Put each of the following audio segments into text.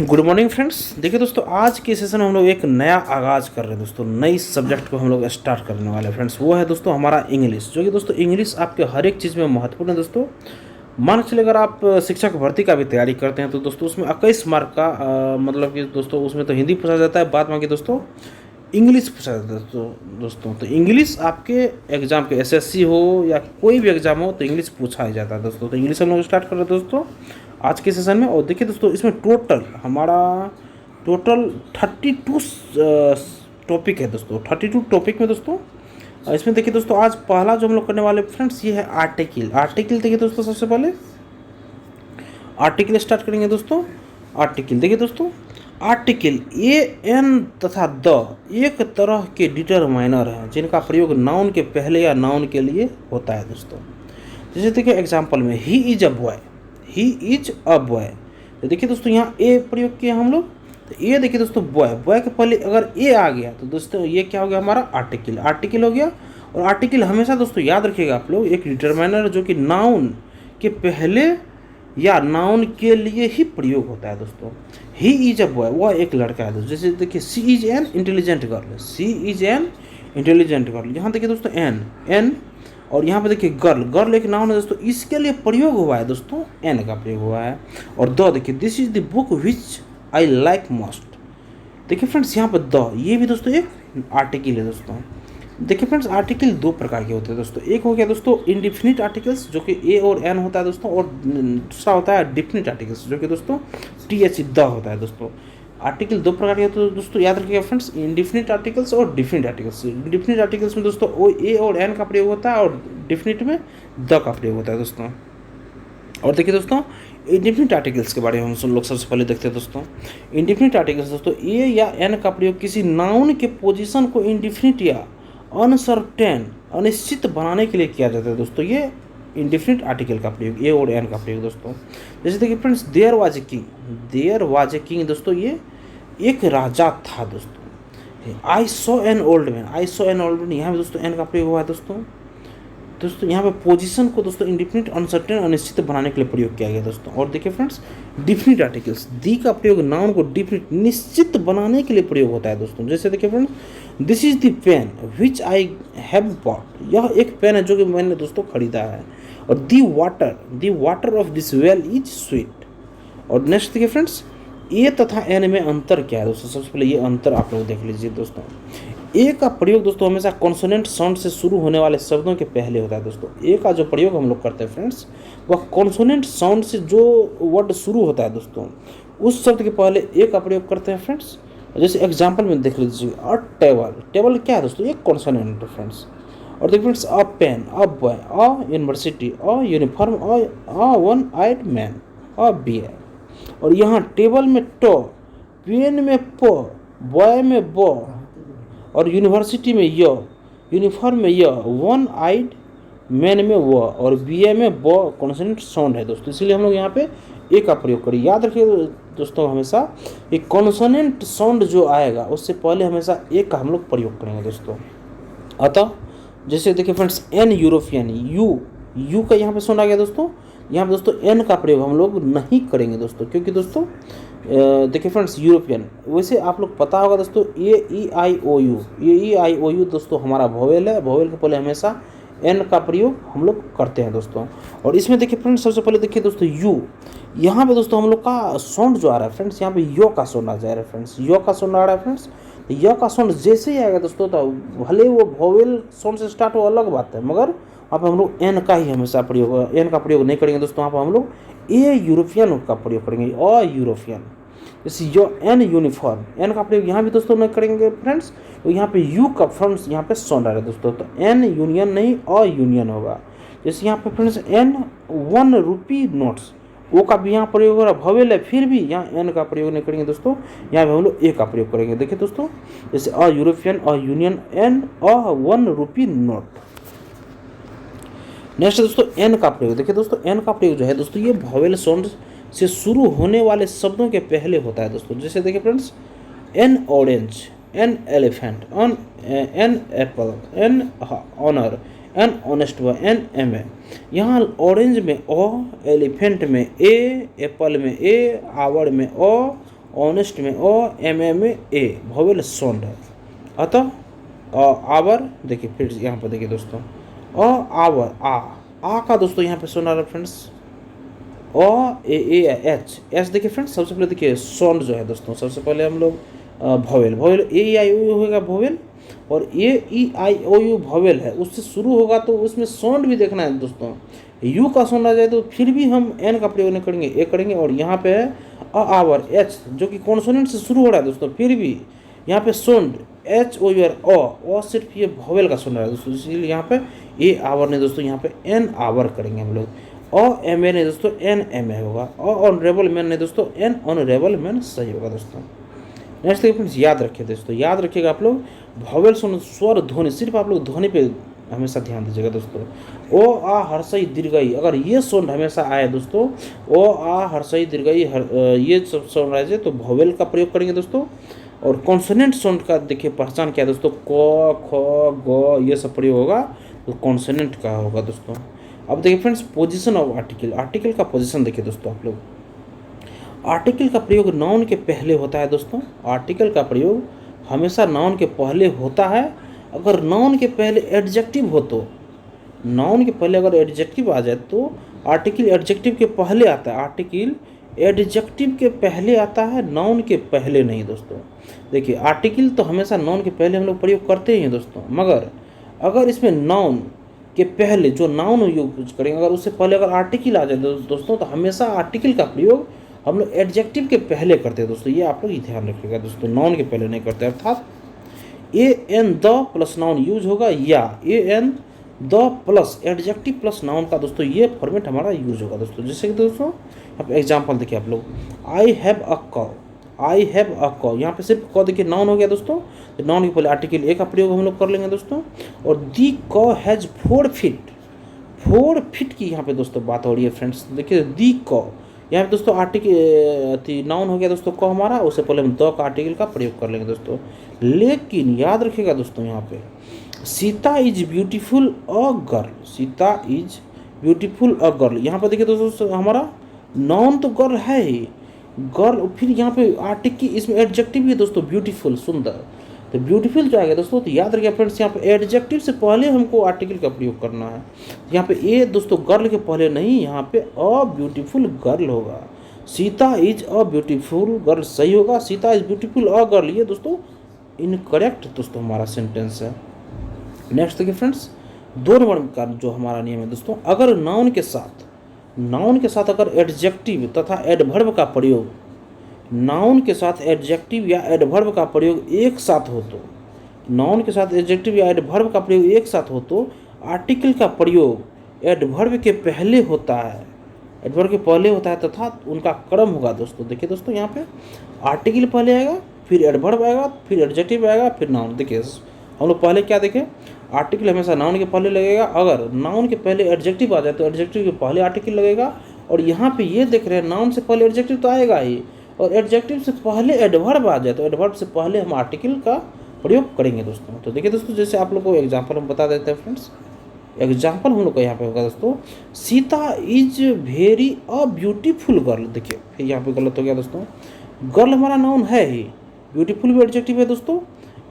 Good morning friends. देखिए दोस्तों, आज के सेशन में हम लोग एक नया आगाज़ कर रहे हैं दोस्तों। नई सब्जेक्ट को हम लोग स्टार्ट करने वाले हैं फ्रेंड्स। वो है दोस्तों हमारा इंग्लिश, जो कि दोस्तों इंग्लिश आपके हर एक चीज़ में महत्वपूर्ण है दोस्तों। मान के चलिए, अगर आप शिक्षक भर्ती का भी तैयारी करते हैं तो दोस्तों उसमें 21 मार्क का मतलब कि दोस्तों उसमें तो हिंदी पूछा जाता है, बाद में कि दोस्तों इंग्लिश पूछा जाता है दोस्तों। तो इंग्लिश आपके एग्जाम के एसएससी हो या कोई भी एग्जाम हो तो इंग्लिश पूछा ही जाता है दोस्तों। तो इंग्लिश हम लोग स्टार्ट कर रहे हैं दोस्तों आज के सेशन में। और देखिए दोस्तों, इसमें टोटल 32 टॉपिक है दोस्तों। 32 टॉपिक में दोस्तों इसमें देखिए दोस्तों, आज पहला जो हम लोग करने वाले फ्रेंड्स ये है आर्टिकल। देखिए दोस्तों, सबसे पहले आर्टिकल स्टार्ट करेंगे दोस्तों। आर्टिकल देखिए दोस्तों, आर्टिकल ए एन तथा द एक तरह के डिटरमाइनर हैं जिनका प्रयोग नाउन के पहले या नाउन के लिए होता है दोस्तों। जैसे देखिए एग्जाम्पल में ही इज अ बॉय। तो देखिए दोस्तों, यहाँ ए प्रयोग किया हम लोग। तो ये देखिए दोस्तों, बॉय के पहले अगर ए आ गया तो दोस्तों ये क्या हो गया, हमारा आर्टिकल हो गया। और आर्टिकल हमेशा दोस्तों याद रखिएगा आप लोग, एक डिटरमाइनर जो कि नाउन के पहले या नाउन के लिए ही प्रयोग होता है दोस्तों। ही इज अ बॉय, वह एक लड़का है दोस्तों। जैसे देखिए सी इज एन इंटेलिजेंट गर्ल। यहाँ देखिए दोस्तों एन और यहाँ पे देखिए गर्ल एक नाउन है दोस्तों। इसके लिए प्रयोग हुआ है दोस्तों, एन का प्रयोग हुआ है। और द देखिए, this is the book which I like most. देखिए फ्रेंड्स, यहाँ पे द ये भी दोस्तों एक आर्टिकल है दोस्तों। देखिए फ्रेंड्स, आर्टिकल दो प्रकार के होते हैं दोस्तों। एक हो गया दोस्तों इंडिफिनिट आर्टिकल्स, जो कि ए और एन होता है दोस्तों। और दूसरा होता है डिफिनिट आर्टिकल्स, जो कि दोस्तों TH द होता है दोस्तों। आर्टिकल दो प्रकार के होते हैं दोस्तों, याद रखिएगा फ्रेंड्स, इंडिफिनिट आर्टिकल्स और डिफिनिट आर्टिकल्स। डिफिनिट आर्टिकल्स में दोस्तों ओ ए और एन का प्रयोग होता है और डिफिनिट में द का प्रयोग होता है दोस्तों। और देखिए दोस्तों, इंडिफिनिट आर्टिकल्स के बारे में हम लोग सबसे पहले देखते हैं दोस्तों। इंडिफिनिट आर्टिकल्स दोस्तों, ए या एन का प्रयोग किसी नाउन के पोजीशन को इंडिफिनिट या अनसर्टेन अनिश्चित बनाने के लिए किया जाता है दोस्तों। ये इंडिफिनिट आर्टिकल का प्रयोग, ए और एन का प्रयोग दोस्तों। जैसे देखिए friends, there was a king दोस्तों, ये एक राजा था दोस्तों। I saw an old man, यहाँ पे दोस्तों एन का प्रयोग हुआ है दोस्तों। यहाँ पे पोजीशन को दोस्तों इंडिफिनिट अनसर्टेन अनिश्चित बनाने के लिए प्रयोग किया गया दोस्तों। और देखिए फ्रेंड्स, डिफिनिट आर्टिकल्स, दी का प्रयोग नाउन को डिफिनिट निश्चित बनाने के लिए प्रयोग होता है दोस्तों। जैसे देखिए friends, this is the pen which I have bought, यह एक पेन है जो कि मैंने दोस्तों खरीदा है। और the water of this well is sweet. और नेक्स्ट देखिए फ्रेंड्स, ए तथा एन में अंतर क्या है दोस्तों। सबसे पहले ये अंतर आप लोग देख लीजिए दोस्तों। ए का प्रयोग दोस्तों हमेशा कॉन्सोनेंट साउंड से शुरू होने वाले शब्दों के पहले होता है दोस्तों। ए का जो प्रयोग हम लोग करते हैं फ्रेंड्स, वह कॉन्सोनेंट साउंड से जो वर्ड शुरू होता है दोस्तों, उस शब्द के पहले ए का प्रयोग करते हैं फ्रेंड्स। जैसे एग्जाम्पल में देख लीजिए, अ टेबल क्या है दोस्तों, एक कॉन्सोनेंट है फ्रेंड्स। और देखिए friends, a pen, a boy, a university, a uniform, a one eyed man, a bear. और यहाँ टेबल में ट, पेन में प, बॉय में ब, और यूनिवर्सिटी में य, यूनिफॉर्म में य, वन आइड मैन में व, और बीए में ब कॉन्सोनेंट साउंड है दोस्तों। इसलिए हम लोग यहाँ पे ए का प्रयोग करें। याद रखिए दोस्तों, हमेशा एक कॉन्सोनेंट साउंड जो आएगा उससे पहले हमेशा ए का हम लोग प्रयोग करेंगे दोस्तों। अतः जैसे देखिए फ्रेंड्स, एन यूरोपियन, यू का यहाँ पे साउंड आ गया दोस्तों। यहाँ पे दोस्तों एन का प्रयोग हम लोग नहीं करेंगे दोस्तों, क्योंकि दोस्तों देखिए फ्रेंड्स, यूरोपियन, वैसे आप लोग पता होगा दोस्तों, ए ई आई ओ यू दोस्तों हमारा वोवेल है। वोवेल के पहले हमेशा एन का प्रयोग हम लोग करते हैं दोस्तों। और इसमें देखिए फ्रेंड्स, सबसे पहले देखिए दोस्तों यू, यहाँ पे दोस्तों हम लोग का साउंड जो आ रहा है फ्रेंड्स, यहाँ पे यो का साउंड आ जा रहा है फ्रेंड्स, यो का साउंड आ रहा है फ्रेंड्स। तो य का साउंड जैसे ही आएगा दोस्तों, तो भले वो वोवेल साउंड से स्टार्ट हो, अलग बात है, मगर वहाँ पे हम लोग एन का ही हमेशा प्रयोग, एन का प्रयोग नहीं करेंगे दोस्तों। वहाँ पर हम लोग ए यूरोपियन का प्रयोग करेंगे, अ यूरोपियन। जैसे यो एन यूनिफॉर्म, एन का प्रयोग यहाँ भी दोस्तों नहीं करेंगे फ्रेंड्स। तो यहाँ पे यू का फ्रेंड्स यहाँ पे साउंड आ रहा है दोस्तों, तो एन यूनियन नहीं अ यूनियन होगा। जैसे यहाँ पे फ्रेंड्स एन 1 रुपी नोट्स, ओ का भी यहाँ प्रयोग हो रहा है, भवेल है, फिर भी यहाँ एन का प्रयोग नहीं करेंगे दोस्तों। यहाँ पे हम लोग ए का प्रयोग करेंगे। देखिए दोस्तों, जैसे a European, a union, an a 1 rupee note. Next दोस्तों एन का प्रयोग। देखिए दोस्तों, एन का प्रयोग जो है दोस्तों, ये वोवेल साउंड से शुरू होने वाले शब्दों के पहले होता है दोस्तों। जैसे देखिए friends, an orange, an elephant, an apple, an honour, an honest boy, an M A. यहाँ ऑरेंज में ओ, एलिफेंट में ए, एप्पल में ए, आवर में ओ, ऑनेस्ट में A वोवेल साउंड है। अतः आवर, देखिए फिर यहाँ पर देखिए दोस्तों, आवर आ का दोस्तों यहाँ पे सुना रहा फ्रेंड्स, एच देखिए फ्रेंड्स, सबसे पहले देखिए साउंड जो है दोस्तों, सबसे पहले हम लोग vowel A E I O U होगा वोवेल, और A E I O U vowel है, उससे शुरू होगा तो उसमें साउंड भी देखना है दोस्तों। यू का साउंड आ जाए तो फिर भी हम एन का प्रयोग नहीं करेंगे, ए करेंगे। और यहाँ पे है आवर एच जो कि कॉन्सोनेंट से शुरू हो रहा है दोस्तों, फिर भी यहाँ पे साउंड HOUR सिर्फ ये वोवेल का सुन रहा है दोस्तों, इसलिए यहाँ पे ए आवर नहीं दोस्तों, यहाँ पे एन आवर करेंगे हम लोग। MA नहीं दोस्तों, NMA होगा। ऑनरेबल मैन नहीं दोस्तों, एन ऑनरेबल मैन सही होगा दोस्तों। नेक्स्ट देखिए फ्रेंड्स, याद रखिए दोस्तों, याद रखिएगा आप लोग वोवेल सुन स्वर ध्वनि, सिर्फ आप लोग ध्वनि पे हमेशा ध्यान दीजिएगा दोस्तों। हर्षई दीर्घई, अगर ये साउंड हमेशा आए दोस्तों, हर्षई दीर्घई ये सब साउंड आए तो वोवेल का प्रयोग करेंगे दोस्तों। और कॉन्सोनेंट साउंड का देखिए पहचान क्या है दोस्तों, क ख ग ये सब प्रयोग होगा तो कॉन्सोनेंट का होगा दोस्तों। अब देखिए friends, position of article, article का पोजीशन देखिए दोस्तों आप लोग। आर्टिकल का प्रयोग नाउन के पहले होता है दोस्तों, आर्टिकल का प्रयोग हमेशा नाउन के पहले होता है। अगर नाउन के पहले एडजेक्टिव हो तो, नाउन के पहले अगर एडजेक्टिव आ जाए तो आर्टिकल एडजेक्टिव के पहले आता है, आर्टिकल एडजेक्टिव के पहले आता है, नाउन के पहले नहीं दोस्तों। देखिए आर्टिकल तो हमेशा नाउन के पहले हम लोग प्रयोग करते ही हैं दोस्तों, मगर अगर इसमें नाउन के पहले जो नाउन यूज करेंगे, अगर उससे पहले अगर आर्टिकल आ जाए दोस्तों, तो हमेशा आर्टिकल का प्रयोग हम लोग एडजेक्टिव के पहले करते हैं दोस्तों, ये आप लोग ध्यान रखिएगा दोस्तों, नाउन के पहले नहीं करते। अर्थात AN the plus noun use होगा, या AN the plus adjective plus noun का दोस्तों ये फॉर्मेट हमारा यूज होगा दोस्तों। जैसे कि दोस्तों अब एग्जांपल देखिए आप लोग, आई हैव अ कॉ, यहाँ पे सिर्फ कॉ देखिए नाउन हो गया दोस्तों, तो नाउन के पहले आर्टिकल ए का प्रयोग हम लोग कर लेंगे दोस्तों। और दी कॉ हैज 4 फीट, 4 फीट की यहाँ पे दोस्तों बात हो रही है फ्रेंड्स। देखिए दी कॉ यहाँ पे दोस्तों आर्टिकल नाउन हो गया दोस्तों कॉ हमारा, उससे पहले हम द का आर्टिकल का प्रयोग कर लेंगे दोस्तों। लेकिन याद रखिएगा दोस्तों, यहाँ पे Sita is beautiful a girl, Sita is beautiful a girl, यहाँ पे देखिए दोस्तों हमारा नाउन तो गर्ल है ही, गर्ल फिर यहाँ पे आर्टिकल, इसमें एडजेक्टिव भी है दोस्तों ब्यूटीफुल, सुंदर, तो ब्यूटीफुल जो आएगा दोस्तों, तो याद रखिए फ्रेंड्स यहाँ पे एडजेक्टिव से पहले हमको आर्टिकल का प्रयोग करना है। यहाँ पे ए दोस्तों गर्ल के पहले नहीं, यहाँ पे अ ब्यूटीफुल गर्ल होगा। Sita is a beautiful girl सही होगा, Sita is beautiful a girl ये दोस्तों इनकरेक्ट दोस्तों हमारा सेंटेंस है। नेक्स्ट देखिए फ्रेंड्स, 2 नंबर का जो हमारा नियम है दोस्तों, अगर नाउन के साथ अगर एडजेक्टिव तथा एडवर्ब का प्रयोग, नाउन के साथ एडजेक्टिव या एडवर्ब का प्रयोग एक साथ हो तो, नाउन के साथ एडजेक्टिव या एडवर्ब का प्रयोग एक साथ हो तो आर्टिकल का प्रयोग एडवर्ब के पहले होता है, एडवर्ब के पहले होता है तथा उनका क्रम होगा दोस्तों। देखिए दोस्तों यहाँ पे आर्टिकल पहले आएगा, फिर एडवर्ब आएगा, फिर एडजेक्टिव आएगा, फिर नाउन। देखिए हम लोग पहले क्या देखें, आर्टिकल हमेशा नाउन के पहले लगेगा, अगर नाउन के पहले एडजेक्टिव आ जाए तो एडजेक्टिव के पहले आर्टिकल लगेगा। और यहाँ पे ये देख रहे हैं नाउन से पहले एडजेक्टिव तो आएगा ही, और एडजेक्टिव से पहले एडवर्ब आ जाए तो एडवर्ब से पहले हम आर्टिकल का प्रयोग करेंगे दोस्तों। तो देखिए दोस्तों, जैसे आप लोग को एग्जांपल हम बता देते हैं फ्रेंड्स, एग्जांपल हम लोग का यहाँ पे होगा दोस्तों, Sita is very a beautiful girl. देखिए फिर यहाँ पे गलत हो गया दोस्तों, गर्ल हमारा नाउन है ही, ब्यूटीफुल भी एडजेक्टिव है दोस्तों,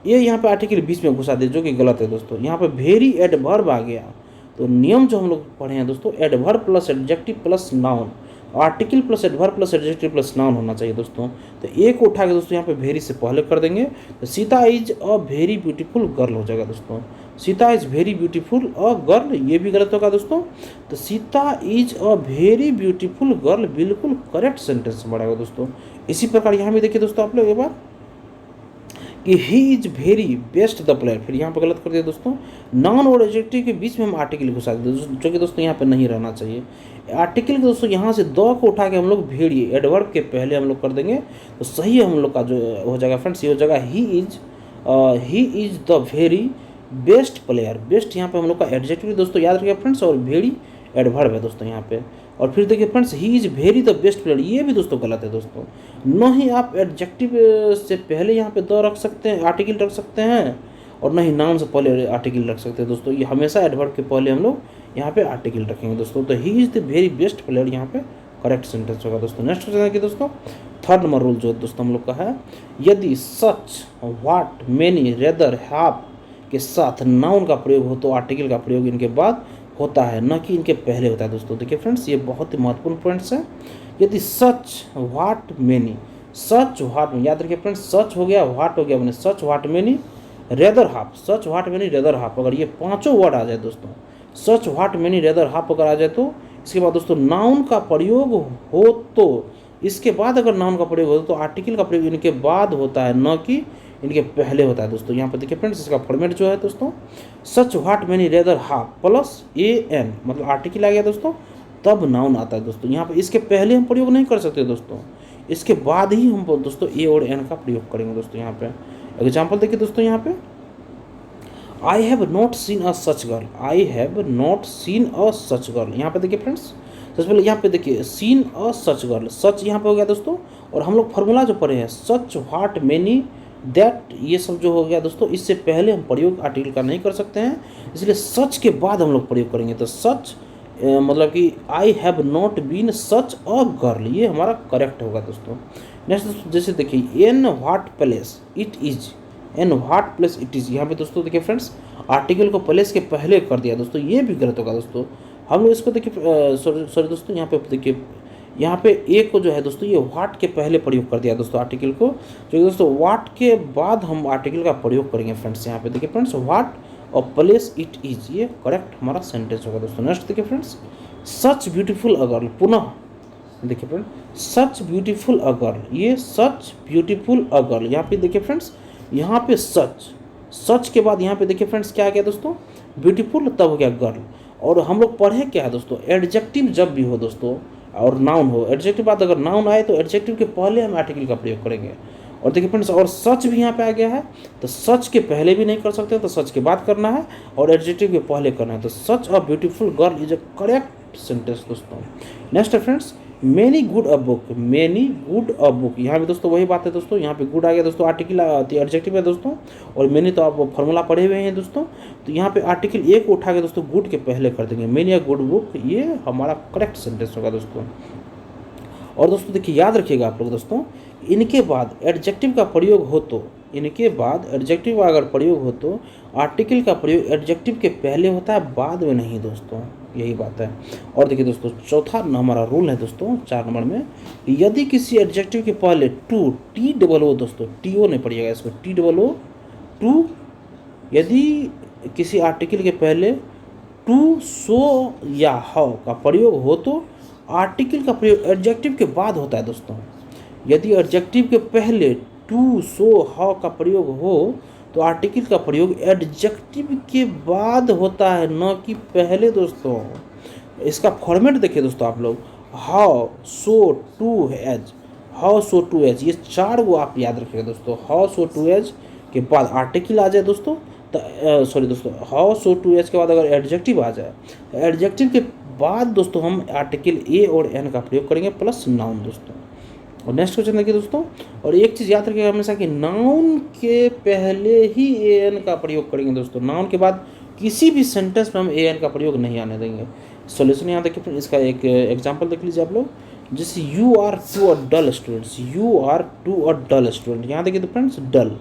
ये यहाँ पे आर्टिकल बीच में घुसा दे जो कि गलत है दोस्तों। यहाँ पे वेरी एडवर्ब आ गया, तो नियम जो हम लोग पढ़े हैं दोस्तों, adverb plus adjective plus noun, article plus adverb plus adjective plus noun होना चाहिए दोस्तों। तो ए को उठा के दोस्तों यहाँ पे वेरी से पहले कर देंगे, तो Sita is a very beautiful girl हो जाएगा दोस्तों। Sita is very beautiful a girl ये भी गलत होगा दोस्तों, तो Sita is a very beautiful girl बिल्कुल करेक्ट सेंटेंस बढ़ेगा दोस्तों। इसी प्रकार यहाँ भी देखिए दोस्तों आप लोग एक बार कि he is very best the player, फिर यहाँ पर गलत कर दिया दोस्तों, नाउन और एडजेक्टिव के बीच में हम आर्टिकल घुसा देते जो कि दोस्तों यहाँ पे नहीं रहना चाहिए। आर्टिकल के दोस्तों यहाँ से द को उठा के हम लोग भेड़िए एडवर्ब के पहले हम लोग कर देंगे, तो सही हम लोग का जो हो जाएगा फ्रेंड्स, ये हो जाएगा he is the very best player. Best यहाँ पे हम लोग का एडजेक्टिव दोस्तों याद रखिएगा फ्रेंड्स, और वेरी एडवर्ब है दोस्तों यहाँ पे। और फिर देखिए friends, he is very the best player ये भी दोस्तों गलत है दोस्तों, न ही आप एडजेक्टिव से पहले यहाँ पे द रख सकते हैं, आर्टिकल रख सकते हैं, और न ही नाउन से पहले आर्टिकल रख सकते हैं दोस्तों। ये हमेशा एडवर्ब के पहले हम लोग यहाँ पे आर्टिकल रखेंगे दोस्तों। तो he is the very best player यहाँ पे करेक्ट सेंटेंस होगा दोस्तों। नेक्स्ट क्वेश्चन है कि दोस्तों थर्ड नंबर रूल जो है दोस्तों हम लोग का है, यदि सच, व्हाट, मेनी, रेदर, हैव के साथ नाउन का प्रयोग हो तो आर्टिकल का प्रयोग इनके बाद होता है, न कि इनके पहले होता है दोस्तों। देखिए फ्रेंड्स, ये बहुत ही महत्वपूर्ण पॉइंट्स है। यदि सच, व्हाट, मेनी, सच, व्हाट, याद रखिए फ्रेंड्स, सच हो गया, व्हाट हो गया, मैंने such, what, many, rather, half, such, what, many, rather, half, अगर ये पांचों वर्ड आ जाए दोस्तों, such, what, many, rather, half अगर आ जाए तो इसके बाद दोस्तों नाउन का प्रयोग हो तो इसके बाद अगर नाउन का प्रयोग हो तो आर्टिकल का प्रयोग इनके बाद होता है, न कि इनके पहले होता है दोस्तों। यहाँ पर देखिए फ्रेंड्स, इसका फॉर्मेट जो है दोस्तों, such, what, many, rather, half plus a an, मतलब आर्टिकल आ गया दोस्तों, तब नाउन आता है दोस्तों। यहाँ पे इसके पहले हम प्रयोग नहीं कर सकते दोस्तों, इसके बाद ही हम दोस्तों ए और एन का प्रयोग करेंगे दोस्तों। यहाँ पे एग्जाम्पल देखिए दोस्तों, यहाँ पे I have not seen a such girl, I have not seen a such girl. यहाँ पे देखिए फ्रेंड्स, सबसे पहले यहाँ पे देखिए सीन अ सच गर्ल, सच यहाँ पे हो गया दोस्तों, और हम लोग फॉर्मूला जो पढ़े हैं सच, व्हाट, मेनी, दैट, ये सब जो हो गया दोस्तों, इससे पहले हम प्रयोग आर्टिकल का नहीं कर सकते हैं, इसलिए सच के बाद हम लोग प्रयोग करेंगे। तो सच मतलब कि I have not been such a girl, ये हमारा करेक्ट होगा दोस्तों। नेक्स्ट जैसे देखिए an what place it is, an what place it is, यहाँ पे दोस्तों देखिए फ्रेंड्स आर्टिकल को प्लेस के पहले कर दिया दोस्तों, ये भी गलत होगा दोस्तों। हम लोग इसको देखिए सॉरी दोस्तों, यहाँ पे देखिए, यहाँ पे ए को जो है दोस्तों ये व्हाट के पहले प्रयोग कर दिया दोस्तों आर्टिकल को, जो दोस्तों व्हाट के बाद हम आर्टिकल का प्रयोग करेंगे फ्रेंड्स। यहाँ पे देखिए फ्रेंड्स व्हाट और प्लेस इट इज, ये करेक्ट हमारा सेंटेंस होगा दोस्तों। नेक्स्ट देखिए friends, such beautiful a girl, पुनः देखिए friend, such beautiful a girl, ये सच ब्यूटीफुल अ गर्ल, यहाँ पे देखिए फ्रेंड्स, यहाँ पे सच, सच के बाद यहाँ पे देखिए फ्रेंड्स क्या आ गया दोस्तों, ब्यूटीफुल, तब हो गया गर्ल। और हम लोग पढ़े क्या है दोस्तों, एडजेक्टिव जब भी हो दोस्तों और नाउन हो, एडजेक्टिव बाद अगर नाउन आए तो एडजेक्टिव के पहले हम आर्टिकल का प्रयोग करेंगे। और देखिए फ्रेंड्स, और सच भी यहाँ पे आ गया है, तो सच के पहले भी नहीं कर सकते, तो सच के बाद करना है, और एडजेक्टिव के पहले करना है, तो such a beautiful girl is a correct sentence दोस्तों। नेक्स्ट है friends, many good a book, many good a book, यहाँ भी दोस्तों वही बात है दोस्तों, यहाँ पे गुड आ गया दोस्तों, आर्टिकल एडजेक्टिव है दोस्तों, और मैनी तो आप फॉर्मूला पढ़े हुए हैं दोस्तों, तो यहाँ पे आर्टिकल ए को उठा के दोस्तों गुड के पहले कर देंगे, मैनी अ गुड बुक, ये हमारा करेक्ट सेंटेंस होगा दोस्तों। और दोस्तों देखिए याद रखिएगा आप लोग दोस्तों, इनके बाद एडजेक्टिव का प्रयोग हो तो, इनके बाद एडजेक्टिव अगर प्रयोग हो तो आर्टिकल का प्रयोग एडजेक्टिव के पहले होता है, बाद में नहीं दोस्तों, यही बात है। और देखिए दोस्तों चौथा हमारा रूल है दोस्तों 4 नंबर में, यदि किसी एडजेक्टिव के पहले टू, टी डबल ओ दोस्तों, टी ओ नहीं पड़िएगा इसको, टी डबल ओ, टू, यदि किसी आर्टिकल के पहले टू, सो या हाउ का प्रयोग हो तो आर्टिकल का प्रयोग एडजेक्टिव के बाद होता है दोस्तों। यदि एडजेक्टिव के पहले टू, सो, हाउ का प्रयोग हो तो आर्टिकल का प्रयोग एडजेक्टिव के बाद होता है, न कि पहले दोस्तों। इसका फॉर्मेट देखिए दोस्तों आप लोग, how, so, too, as, how, so, too, as, ये 4 वो आप याद रखिएगा दोस्तों। हाउ, सो, टू, एज के बाद आर्टिकल आ जाए दोस्तों, तो सॉरी दोस्तों, हाउ, सो, टू, एज के बाद अगर एडजेक्टिव आ जाए, एडजेक्टिव के बाद दोस्तों हम आर्टिकल ए और एन का प्रयोग करेंगे प्लस नाउन दोस्तों। और नेक्स्ट क्वेश्चन देखिए दोस्तों, और एक चीज़ याद रखिएगा हमेशा कि नाउन के पहले ही ए एन का प्रयोग करेंगे दोस्तों, नाउन के बाद किसी भी सेंटेंस में हम ए एन का प्रयोग नहीं आने देंगे। सॉल्यूशन यहाँ देखिए, इसका एक एग्जांपल देख लीजिए आप लोग, जैसे you are too a dull students, you are too a dull student, यहाँ देखिए तो फ्रेंड्स डल,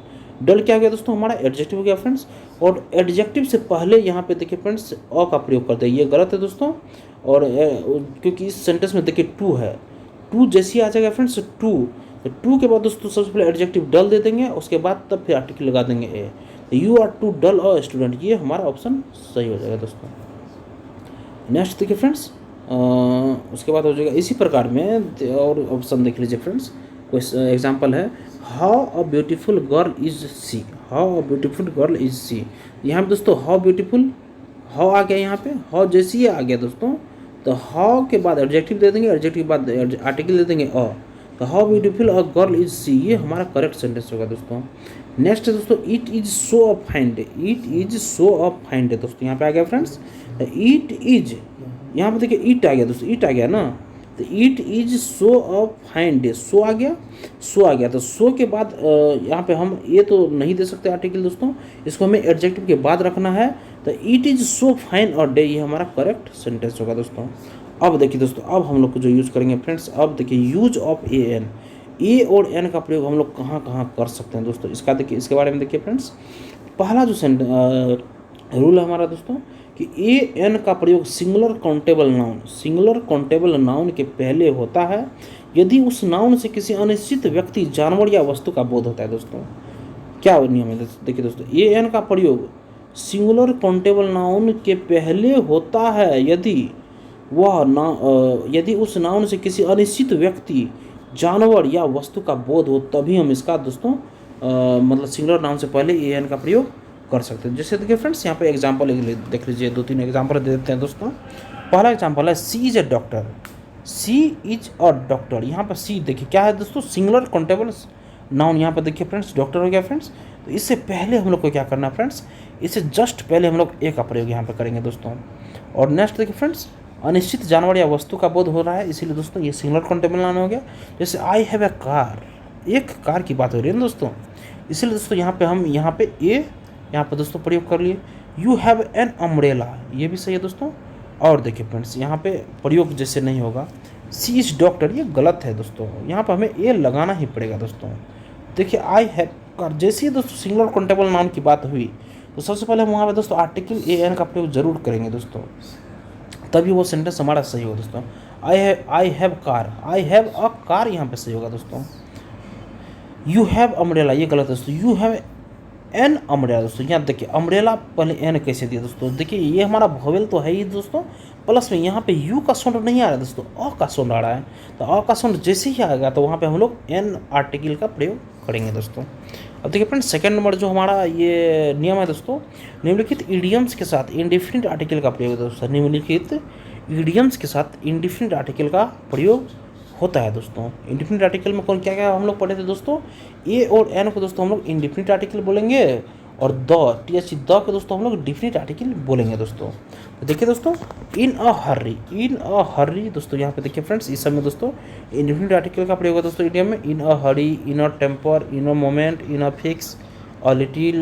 डल क्या हो गया दोस्तों, हमारा एडजेक्टिव हो गया फ्रेंड्स, और एडजेक्टिव से पहले यहाँ पे देखिए फ्रेंड्स अ का प्रयोग करते हैं, ये गलत है दोस्तों। और क्योंकि इस सेंटेंस में देखिए टू है, टू जैसी आ जाएगा फ्रेंड्स टू, तो टू के बाद दोस्तों सबसे पहले एडजेक्टिव डल दे देंगे, उसके बाद तब फिर आर्टिकल लगा देंगे ए, तो you are too dull a student, ये हमारा ऑप्शन सही हो जाएगा दोस्तों। नेक्स्ट देखिए फ्रेंड्स, उसके बाद हो जाएगा इसी प्रकार में और ऑप्शन देख लीजिए फ्रेंड्स, कोई एग्जाम्पल है, how a beautiful girl is she, how a beautiful girl is she, यहाँ पे दोस्तों हाउ ब्यूटीफुल, हाउ आ गया, यहाँ पे हाउ जैसी आ गया दोस्तों, तो हाउ के बाद एडजेक्टिव दे देंगे, एडजेक्टिव के बाद आर्टिकल दे देंगे अ, तो how beautiful a girl is she, ये हमारा करेक्ट सेंटेंस होगा दोस्तों। नेक्स्ट है दोस्तों, it is so a fine day, it is so a fine day दोस्तों, यहाँ पे आ गया फ्रेंड्स, इट इज, यहाँ पे देखिए ईट आ गया दोस्तों, ईट आ गया ना, तो it is so a fine day, so आ गया, सो आ गया, तो सो के बाद यहाँ पे हम ये तो नहीं दे सकते आर्टिकल दोस्तों, इसको हमें एडजेक्टिव के बाद रखना है, तो it is so fine a day, ये हमारा करेक्ट सेंटेंस होगा दोस्तों। अब देखिए दोस्तों, अब हम लोग को जो यूज़ करेंगे फ्रेंड्स, अब देखिए यूज ऑफ ए एन, ए और एन का प्रयोग हम लोग कहाँ कहाँ कर सकते हैं दोस्तों, इसका देखिए, इसके बारे में देखिए फ्रेंड्स। पहला जो रूल है हमारा दोस्तों कि ए एन का प्रयोग सिंगुलर काउंटेबल नाउन के पहले होता है यदि उस नाउन से किसी अनिश्चित व्यक्ति, जानवर या वस्तु का बोध होता है। दोस्तों क्या नियम है, देखिए दोस्तों, ए एन का प्रयोग सिंगुलर काउंटेबल नाउन के पहले होता है यदि यदि उस नाउन से किसी अनिश्चित व्यक्ति, जानवर या वस्तु का बोध हो, तभी हम इसका दोस्तों मतलब सिंगुलर नाउन से पहले ए एन का प्रयोग कर सकते हैं। जैसे देखिए फ्रेंड्स, यहाँ पे एग्जांपल देख लीजिए, 2-3 एग्जांपल दे देते हैं दोस्तों। पहला एग्जांपल है she is a doctor. She is a doctor, यहाँ पर सी देखिए क्या है दोस्तों, सिंगुलर काउंटेबल नाउन। यहाँ पर देखिए फ्रेंड्स, डॉक्टर हो गया फ्रेंड्स। तो इससे पहले हम लोग को क्या करना है फ्रेंड्स, इससे जस्ट पहले हम लोग ए का प्रयोग यहाँ पर करेंगे दोस्तों। और नेक्स्ट देखिए फ्रेंड्स, अनिश्चित जानवर या वस्तु का बोध हो रहा है, इसीलिए दोस्तों ये सिंगुलर काउंटेबल नाउन हो गया। जैसे आई हैव ए कार, एक कार की बात हो रही है ना दोस्तों, इसीलिए दोस्तों यहाँ पे हम यहाँ पे ए यहाँ पर दोस्तों प्रयोग कर लिए। यू हैव एन अम्ब्रेला, ये भी सही है दोस्तों। और देखिए फ्रेंड्स, यहाँ पे प्रयोग जैसे नहीं होगा, सी इज डॉक्टर, ये गलत है दोस्तों, यहाँ पर हमें ए लगाना ही पड़ेगा दोस्तों। देखिए आई हैव कार, जैसे ही दोस्तों सिंगुलर काउंटेबल नाउन की बात हुई तो सबसे पहले हम वहाँ पे दोस्तों आर्टिकल ए एन का प्रयोग जरूर करेंगे दोस्तों, तभी वो सेंटेंस हमारा सही होगा दोस्तों। I have car, I have a car यहाँ पे सही होगा दोस्तों। यू हैव अम्ब्रेला, ये गलत है दोस्तों, यू हैव एन अम्ब्रेला। दोस्तों यहाँ देखिए अम्ब्रेला पहले एन कैसे दिया दोस्तों, देखिए ये हमारा वोवेल तो है ही दोस्तों, प्लस में यहाँ पे यू का साउंड नहीं आ रहा है दोस्तों, अ का साउंड आ रहा है। तो अ का साउंड जैसे ही आएगा तो वहाँ पे हम लोग एन आर्टिकल का प्रयोग करेंगे दोस्तों। अब देखिए फ्रेंड्स, सेकंड नंबर जो हमारा ये नियम है दोस्तों, निम्नलिखित इडियम्स के साथ इंडिफिनिट आर्टिकल का प्रयोग दोस्तों। निम्नलिखित इडियम्स के साथ इंडिफिनिट आर्टिकल का प्रयोग होता है दोस्तों। इंडिफिनिट आर्टिकल में कौन क्या क्या हम लोग पढ़े थे दोस्तों, ए और एन को दोस्तों हम लोग इंडिफिनिट आर्टिकल बोलेंगे, और द को दोस्तों हम लोग डिफिनिट आर्टिकल बोलेंगे दोस्तों। तो देखिए दोस्तों, इन अ हर्री दोस्तों, यहाँ पे देखिए फ्रेंड्स, इस समय दोस्तों इंडिफिनिट आर्टिकल का प्रयोग है दोस्तों इडियम में। In a hurry, in a temper, in a moment, in a fix, a little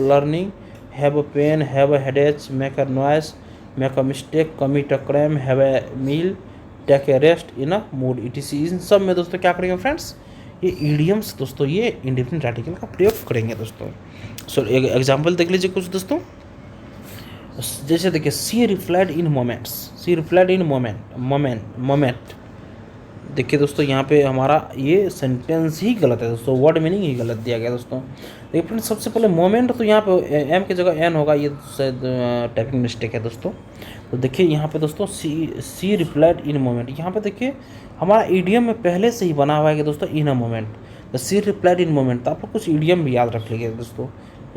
learning, have a pain, have a headache, make a noise, make a mistake, commit a crime, have a meal, take a rest, in a mood, ETC. इन सब में दोस्तों क्या करेंगे friends, ये idioms दोस्तों ये indefinite article का प्रयोग करेंगे दोस्तों। सो एक एग्जांपल देख लीजिए कुछ दोस्तों, जैसे देखिए she reflect in moments, she reflect in moment. देखिए दोस्तों यहाँ पे हमारा ये सेंटेंस ही गलत है दोस्तों, वर्ड मीनिंग ही गलत दिया गया दोस्तों। देखिए फ्रेंड्स, सबसे पहले मोमेंट तो यहाँ पे एम की जगह एन होगा, ये शायद टाइपिंग मिस्टेक है दोस्तों। तो देखिए यहाँ पे दोस्तों सी रिफ्लेक्ट इन मोमेंट, यहाँ पे देखिए हमारा ईडियम में पहले से ही बना हुआ है कि दोस्तों in a moment, the she replied in moment. तो आप लोग कुछ ईडियम भी याद रख लीजिए दोस्तों।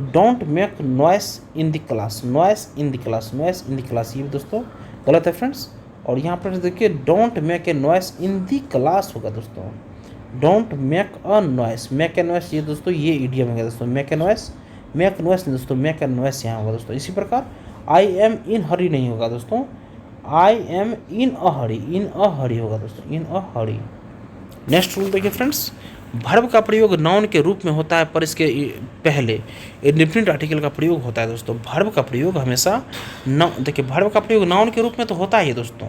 Don't make noise in the class, noise in the class, ये भी दोस्तों गलत है फ्रेंड्स। और यहाँ पर देखिए don't make a noise in the class होगा दोस्तों, don't make a noise, make a noise, ये दोस्तों ये ईडियम है दोस्तों, मेक नॉइस नहीं दोस्तों, मेक ए नॉइस यहाँ होगा दोस्तों। इसी प्रकार आई एम इन हरी नहीं होगा दोस्तों, आई एम इन अ हरी होगा दोस्तों, in a Hari. Next rule देखिए फ्रेंड्स, वर्ब का प्रयोग नाउन के रूप में होता है पर इसके पहले इंडिफिनिट आर्टिकल का प्रयोग होता है दोस्तों। वर्ब का प्रयोग हमेशा देखिए वर्ब का प्रयोग नाउन के रूप में तो होता ही है दोस्तों,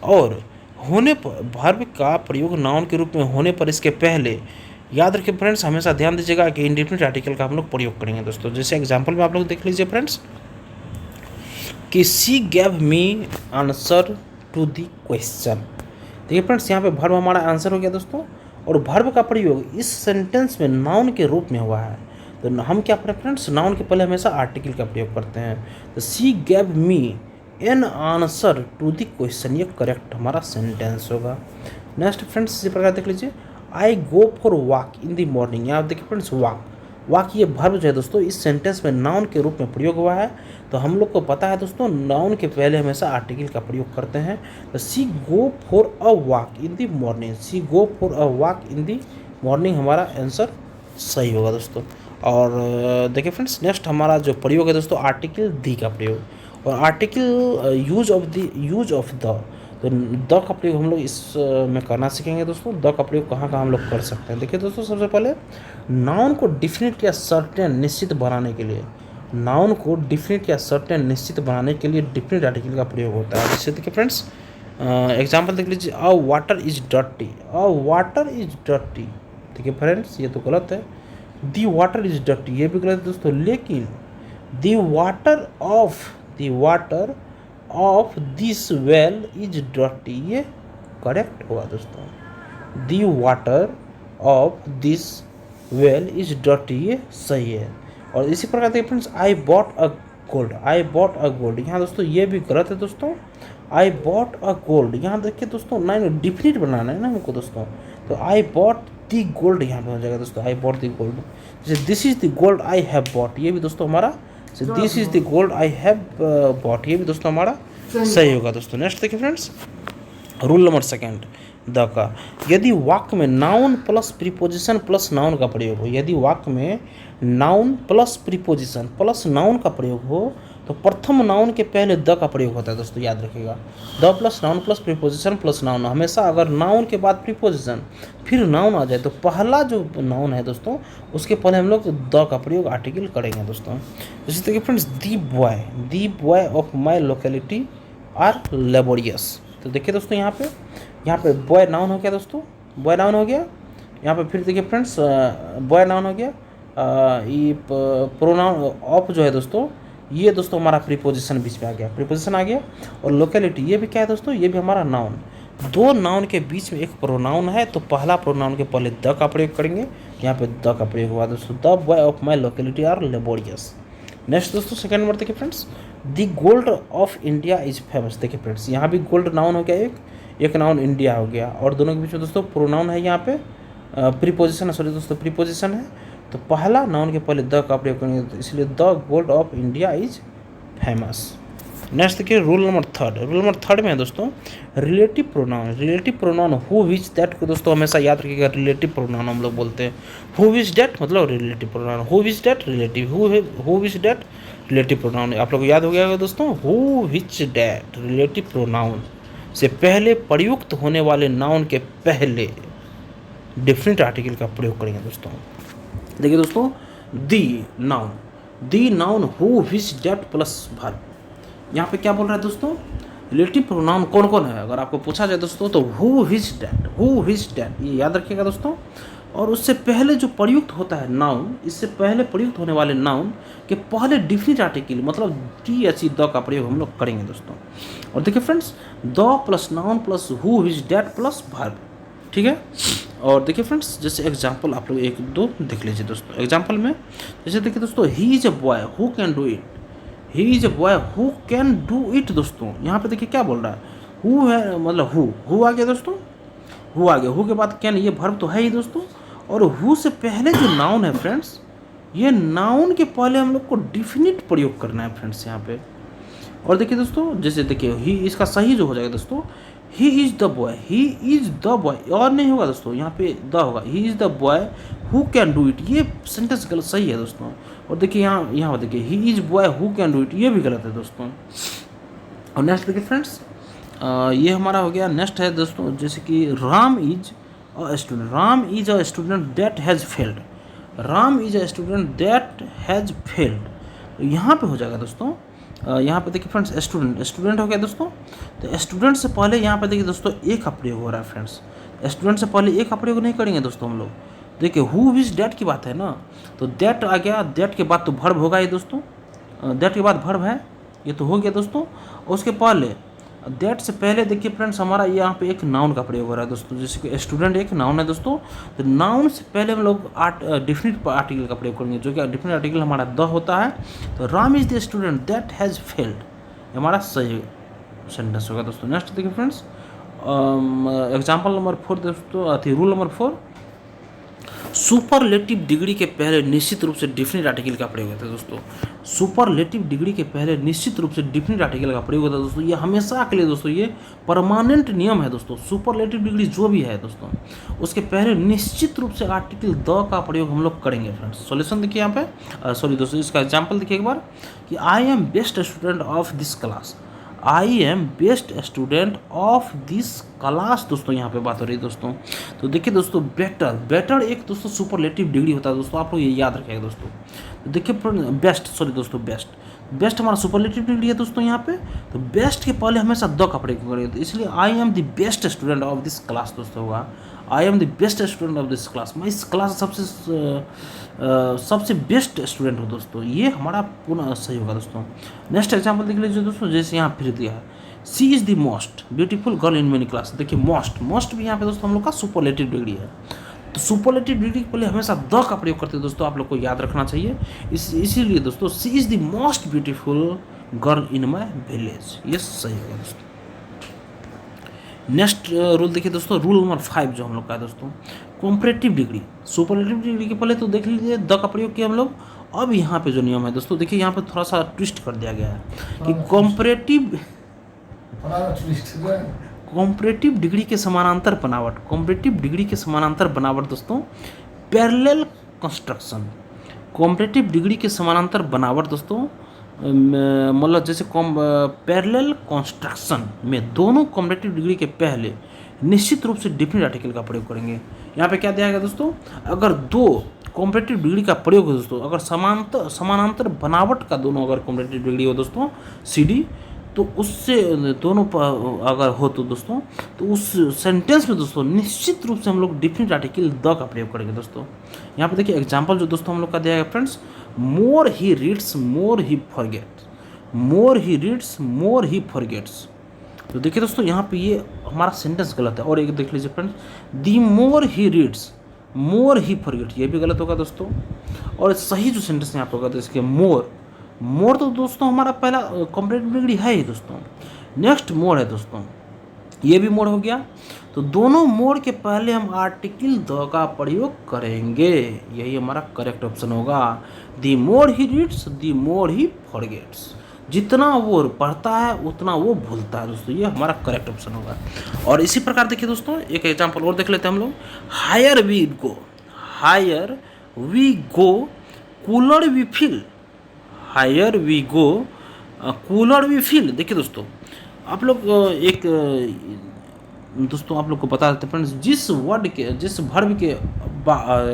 और होने पर वर्ब का प्रयोग नाउन के रूप में होने पर इसके पहले याद रखिए फ्रेंड्स, हमेशा ध्यान दीजिएगा कि इंडिफिनिट आर्टिकल का हम लोग प्रयोग करेंगे दोस्तों। जैसे एग्जाम्पल में आप लोग देख लीजिए फ्रेंड्स कि she gave me answer to the question. देखिए फ्रेंड्स, यहाँ पे वर्ब हमारा आंसर हो गया दोस्तों, और वर्ब का प्रयोग इस सेंटेंस में नाउन के रूप में हुआ है। तो हम क्या करें फ्रेंड्स, नाउन के पहले हमेशा आर्टिकल का प्रयोग करते हैं। तो she gave me an answer to the question, ये करेक्ट हमारा सेंटेंस होगा। नेक्स्ट फ्रेंड्स, इसी प्रकार देख लीजिए, I go for walk in the morning. यहाँ देखिए फ्रेंड्स, वॉक ये वर्ब जो है दोस्तों इस सेंटेंस में नाउन के रूप में प्रयोग हुआ है। तो हम लोग को पता है दोस्तों, नाउन के पहले हमेशा आर्टिकल का प्रयोग करते हैं। तो she go for a walk in the morning, she go for a walk in the morning हमारा आंसर सही होगा दोस्तों। और देखिए फ्रेंड्स, नेक्स्ट हमारा जो प्रयोग है दोस्तों आर्टिकल दी का प्रयोग, और आर्टिकल यूज ऑफ द। तो द का प्रयोग हम लोग इस में करना सीखेंगे दोस्तों। द का प्रयोग कहाँ कहाँ हम लोग कर सकते हैं। देखिए दोस्तों, सबसे पहले नाउन को डिफिनिट या सर्टेन निश्चित बनाने के लिए, नाउन को डिफिनिट या सर्टेन निश्चित बनाने के लिए डिफिनिट आर्टिकल का प्रयोग होता है। जैसे देखिए फ्रेंड्स, एग्जाम्पल देख लीजिए, अ water is dirty, a water is dirty. देखिए फ्रेंड्स, ये तो गलत है, दी वाटर इज डर्टी ये भी गलत है दोस्तों, लेकिन the water water of this well is dirty ये करेक्ट होगा दोस्तों। The water of this well is dirty ये सही है। और इसी प्रकार देखिए friends, I bought a gold, I bought a gold, यहाँ दोस्तों ये भी गलत है दोस्तों। आई बॉट अ गोल्ड, यहाँ देखिए दोस्तों नाइन डिफिनिट बनाना है ना हमको दोस्तों, तो आई बॉट दी गोल्ड यहाँ पे हो जाएगा दोस्तों, आई बॉट दी गोल्ड। जैसे this is the gold I have bot, ये भी दोस्तों हमारा, this is the gold I have bot, ये भी दोस्तों हमारा सही होगा दोस्तों। नेक्स्ट देखिए friends, rule number second the का, यदि वाक्य में noun plus preposition plus noun का प्रयोग हो, यदि वाक्य में noun plus preposition plus noun का प्रयोग हो तो प्रथम नाउन के पहले द का प्रयोग होता है दोस्तों, याद रखिएगा। The plus noun plus preposition plus noun, हमेशा अगर नाउन के बाद प्रीपोजिशन फिर नाउन आ जाए तो पहला जो नाउन है दोस्तों उसके पहले हम लोग द का प्रयोग आर्टिकल करेंगे दोस्तों। जैसे देखिए friends, the boy of my locality are laborious, तो देखिए दोस्तों यहाँ पे बॉय नाउन हो गया दोस्तों, बॉय नाउन हो गया। यहाँ पे फिर देखिए फ्रेंड्स, बॉय नाउन हो गया, ये प्रोनाउन ऑफ जो है दोस्तों, ये दोस्तों हमारा प्रीपोजिशन बीच में आ गया, प्रीपोजिशन आ गया। और लोकेलिटी ये भी क्या है दोस्तों, ये भी हमारा नाउन। दो नाउन के बीच में एक प्रोनाउन है तो पहला प्रोनाउन के पहले द का प्रयोग करेंगे, यहाँ पे द का प्रयोग हुआ दोस्तों, the boy of my locality are laborious. Next दोस्तों सेकंड नंबर देखिए friends, the gold of India is famous. देखिए फ्रेंड्स, यहाँ भी गोल्ड नाउन हो गया, एक नाउन इंडिया हो गया, और दोनों के बीच में दोस्तों प्रोनाउन है, यहाँ पे प्रीपोजिशन है, सॉरी दोस्तों प्रीपोजिशन है, तो पहला नाउन के पहले द का प्रयोग करेंगे, तो इसलिए the gold of India is famous. Next देखिए रूल नंबर थर्ड में है दोस्तों relative pronoun who which that को दोस्तों हमेशा याद रखिएगा, रिलेटिव प्रोनाउन हम लोग बोलते हैं, हु विच दैट मतलब relative pronoun, who which that relative, who which that relative pronoun, आप लोग को याद हो गया दोस्तों, who which that relative pronoun से पहले प्रयुक्त होने वाले नाउन के पहले डिफरेंट आर्टिकल का प्रयोग करेंगे दोस्तों। देखिए दोस्तों, दी noun who which that plus verb, यहाँ पे क्या बोल रहा है दोस्तों, रिलेटिव प्रोनाउन कौन कौन है अगर आपको पूछा जाए दोस्तों तो हु विच दैट ये याद रखिएगा दोस्तों। और उससे पहले जो प्रयुक्त होता है नाउन, इससे पहले प्रयुक्त होने वाले नाउन के पहले डिफिनिट आर्टिकल मतलब टी एच ई द का प्रयोग हम लोग करेंगे दोस्तों। और देखिए friends, the plus noun plus who which that plus verb, ठीक है। और देखिए फ्रेंड्स, जैसे एग्जाम्पल आप लोग एक दो देख लीजिए दोस्तों। एग्जाम्पल में जैसे देखिए दोस्तों, he is a boy who can do it, he is a boy who can do it दोस्तों। यहाँ पे देखिए क्या बोल रहा है, हु है मतलब हु आ गया दोस्तों, हु आ गया, हु के बाद कैन, ये वर्ब तो है ही दोस्तों। और हु से पहले जो नाउन है फ्रेंड्स, ये नाउन के पहले हम लोग को डिफिनिट प्रयोग करना है फ्रेंड्स यहाँ पे। और देखिए दोस्तों, जैसे देखिए ही, इसका सही जो हो जाएगा दोस्तों, ही is the boy, he is the boy, और नहीं होगा दोस्तों, यहाँ पे द होगा, ही is the boy who can do it, ये सेंटेंस गलत सही है दोस्तों। और देखिए यहाँ देखिए he is boy who can do it, ये भी गलत है दोस्तों। और नेक्स्ट देखिए फ्रेंड्स, ये हमारा हो गया। नेक्स्ट है दोस्तों, जैसे कि Ram is a student that has failed, Ram is a student that has failed, तो यहाँ पे हो जाएगा दोस्तों। यहाँ पे देखिए फ्रेंड्स, स्टूडेंट हो गया दोस्तों, तो स्टूडेंट से पहले यहाँ पे देखिए दोस्तों एक का प्रयोग हो रहा है फ्रेंड्स, स्टूडेंट से पहले एक का प्रयोग नहीं करेंगे दोस्तों हम लोग। देखिए हु विच डैट की बात है ना, तो दैट आ गया, दैट के बाद तो वर्ब होगा ये दोस्तों, दैट के बाद वर्ब है, ये तो हो गया दोस्तों। और उसके पहले दैट से पहले देखिए फ्रेंड्स, हमारा यहाँ पे एक नाउन का प्रयोग हो रहा है दोस्तों, जैसे कि स्टूडेंट एक नाउन है दोस्तों, तो नाउन से पहले हम लोग डिफिनिट आर्टिकल का प्रयोग करेंगे, जो कि डिफिनिट आर्टिकल हमारा द होता है। तो Ram is the student that has failed, हमारा सही सेंटेंस होगा दोस्तों। नेक्स्ट देखिए फ्रेंड्स, एग्जाम्पल नंबर 4 दोस्तों, रूल नंबर 4, सुपरलेटिव डिग्री के पहले निश्चित रूप से डिफिनिट आर्टिकल का प्रयोग होता है दोस्तों। सुपरलेटिव डिग्री के पहले निश्चित रूप से डिफिनिट आर्टिकल का प्रयोग होता है दोस्तों, ये हमेशा के लिए दोस्तों ये परमानेंट नियम है दोस्तों। सुपरलेटिव डिग्री जो भी है दोस्तों, उसके पहले निश्चित रूप से आर्टिकल द का प्रयोग हम लोग करेंगे फ्रेंड्स। सॉल्यूशन देखिए यहाँ पे, सॉरी दोस्तों, इसका एग्जाम्पल देखिए एक बार, कि I am best student of this class, I am best student of this class दोस्तों, यहाँ पे बात हो रही है दोस्तों। तो देखिए दोस्तों, बेटर एक दोस्तों सुपरलेटिव डिग्री होता है दोस्तों, आप लोग ये याद रखिएगा दोस्तों। तो देखिए बेस्ट, बेस्ट हमारा सुपरलेटिव डिग्री है दोस्तों यहाँ पे। तो बेस्ट के पहले हमेशा द का प्रयोग करेंगे, तो इसलिए I am the best student of this class दोस्तों होगा। I am the best student of this class, मैं इस क्लास सबसे बेस्ट स्टूडेंट हूँ दोस्तों, ये हमारा पूर्ण सही होगा दोस्तों। नेक्स्ट एग्जाम्पल देख लीजिए दोस्तों, जैसे यहाँ फिर दिया है she is the most beautiful girl in many class. देखिए मोस्ट भी यहाँ पे दोस्तों हम लोग का सुपरलेटिव डिग्री है। तो सुपरलेटिव डिग्री के पहले हमेशा द का प्रयोग करते हैं दोस्तों, आप लोग को याद रखना चाहिए। इसीलिए दोस्तों she is the most beautiful girl in my village, ये सही होगा दोस्तों। नेक्स्ट रूल देखिए दोस्तों, रूल नंबर 5 जो हम लोग का है दोस्तों, कॉम्परेटिव डिग्री। सुपरलेटिव डिग्री के पहले तो देख लीजिए द का प्रयोग किया हम लोग। अब यहाँ पे जो नियम है दोस्तों, देखिए यहाँ पे थोड़ा सा ट्विस्ट कर दिया गया है कि कॉम्परेटिव डिग्री के समानांतर बनावट, कॉम्परेटिव डिग्री के समानांतर बनावट दोस्तों पैरेलल कंस्ट्रक्शन। कॉम्परेटिव डिग्री के समानांतर बनावट दोस्तों मतलब जैसे पैरेलल कंस्ट्रक्शन में दोनों कॉम्परेटिव डिग्री के पहले निश्चित रूप से डिफिनिट आर्टिकल का प्रयोग करेंगे। यहाँ पे क्या दिया गया दोस्तों, अगर दो कॉम्परेटिव डिग्री का प्रयोग हो दोस्तों, अगर समानांतर बनावट का दोनों अगर कॉम्परेटिव डिग्री हो दोस्तों CD, तो उससे दोनों अगर हो तो दोस्तों, तो उस सेंटेंस में दोस्तों निश्चित रूप से हम लोग डिफिनिट आर्टिकल द का प्रयोग करेंगे दोस्तों। यहाँ पे देखिए एग्जांपल जो दोस्तों हम लोग का दिया है friends, more he reads more he forgets, more he reads more he forgets. तो देखिए दोस्तों यहाँ पे ये हमारा सेंटेंस गलत है। और एक देख लीजिए friends, the more he reads more he forget, ये भी गलत होगा दोस्तों। और सही जो सेंटेंस यहाँ पे होगा तो इसके मोर तो दोस्तों हमारा पहला कॉम्परेटिव डिग्री है ही दोस्तों। नेक्स्ट मोर है दोस्तों, ये भी मोर हो गया। तो दोनों मोर के पहले हम आर्टिकल द का प्रयोग करेंगे, यही हमारा करेक्ट ऑप्शन होगा। दी मोर he reads the more he forgets, जितना वो पढ़ता है उतना वो भूलता है दोस्तों, ये हमारा करेक्ट ऑप्शन होगा। और इसी प्रकार देखिए दोस्तों एक एग्जाम्पल और देख लेते हैं हम लोग, higher we go cooler we feel, higher we go cooler we feel. देखिए दोस्तों आप लोग दोस्तों आप लोग को बता देते फ्रेंड्स, जिस वर्ब के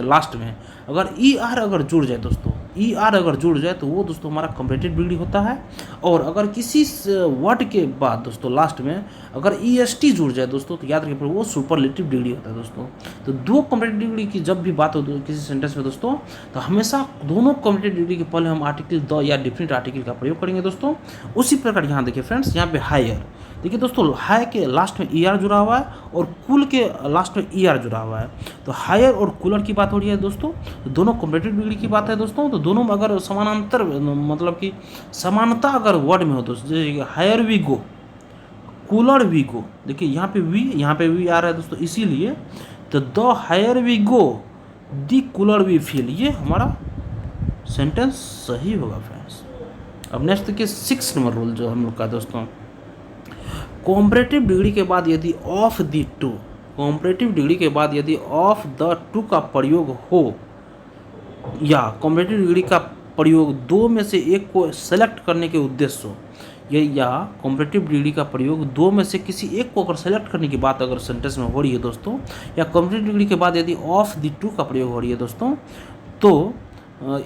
लास्ट में अगर ER अगर जुड़ जाए दोस्तों, ER अगर जुड़ जाए तो वो दोस्तों हमारा कॉम्परेटिव डिग्री होता है। और अगर किसी वर्ड के बाद दोस्तों लास्ट में अगर EST जुड़ जाए दोस्तों, तो याद रखिए वो सुपरलेटिव डिग्री होता है दोस्तों। तो दो कॉम्परेटिव डिग्री की जब भी बात हो किसी सेंटेंस में दोस्तों, तो हमेशा दोनों कॉम्परेटिव डिग्री के पहले हम आर्टिकल द या डिफिनिट आर्टिकल का प्रयोग करेंगे दोस्तों। उसी प्रकार यहाँ देखिए फ्रेंड्स, यहाँ पे हायर, देखिए दोस्तों हाई के लास्ट में ER जुड़ा हुआ है और कूल के लास्ट में ER जुड़ा हुआ है। तो हायर और कूलर की बात हो रही है दोस्तों, तो दोनों कॉम्परेटिव डिग्री की बात है दोस्तों। तो दोनों में अगर समानांतर मतलब कि समानता अगर वर्ड में हो दोस्तों, जैसे higher we go cooler we go, देखिए यहाँ पे वी आ रहा है दोस्तों, इसीलिए तो the higher we go the cooler we feel, ये हमारा सेंटेंस सही होगा फ्रेंड्स। अब नेक्स्ट देखिए 6 नंबर रूल जो हम लोग का दोस्तों, कॉम्परेटिव डिग्री के बाद यदि of the two, comparative degree के बाद यदि ऑफ द टू का प्रयोग हो या कॉम्परेटिव डिग्री का प्रयोग दो में से एक को सेलेक्ट करने के उद्देश्य हो, या कॉम्परेटिव डिग्री का प्रयोग दो में से किसी एक को अगर सेलेक्ट करने की बात अगर सेंटेंस में हो रही है दोस्तों, या कॉम्परेटिव डिग्री के बाद यदि ऑफ द टू का प्रयोग हो रही है दोस्तों, तो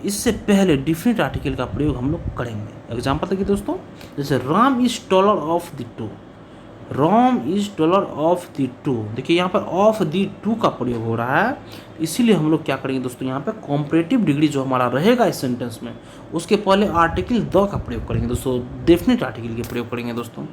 इससे पहले डिफिनिट आर्टिकल का प्रयोग हम लोग करेंगे। एग्जाम्पल देखिए दोस्तों, जैसे Ram is taller of the two, Ram is taller of the two, देखिए यहाँ पर ऑफ द टू का प्रयोग हो रहा है, इसीलिए हम लोग क्या करेंगे दोस्तों, यहाँ पे कॉम्परेटिव डिग्री जो हमारा रहेगा इस सेंटेंस में, उसके पहले आर्टिकल द का प्रयोग करेंगे दोस्तों, डेफिनेट आर्टिकल के प्रयोग करेंगे दोस्तों।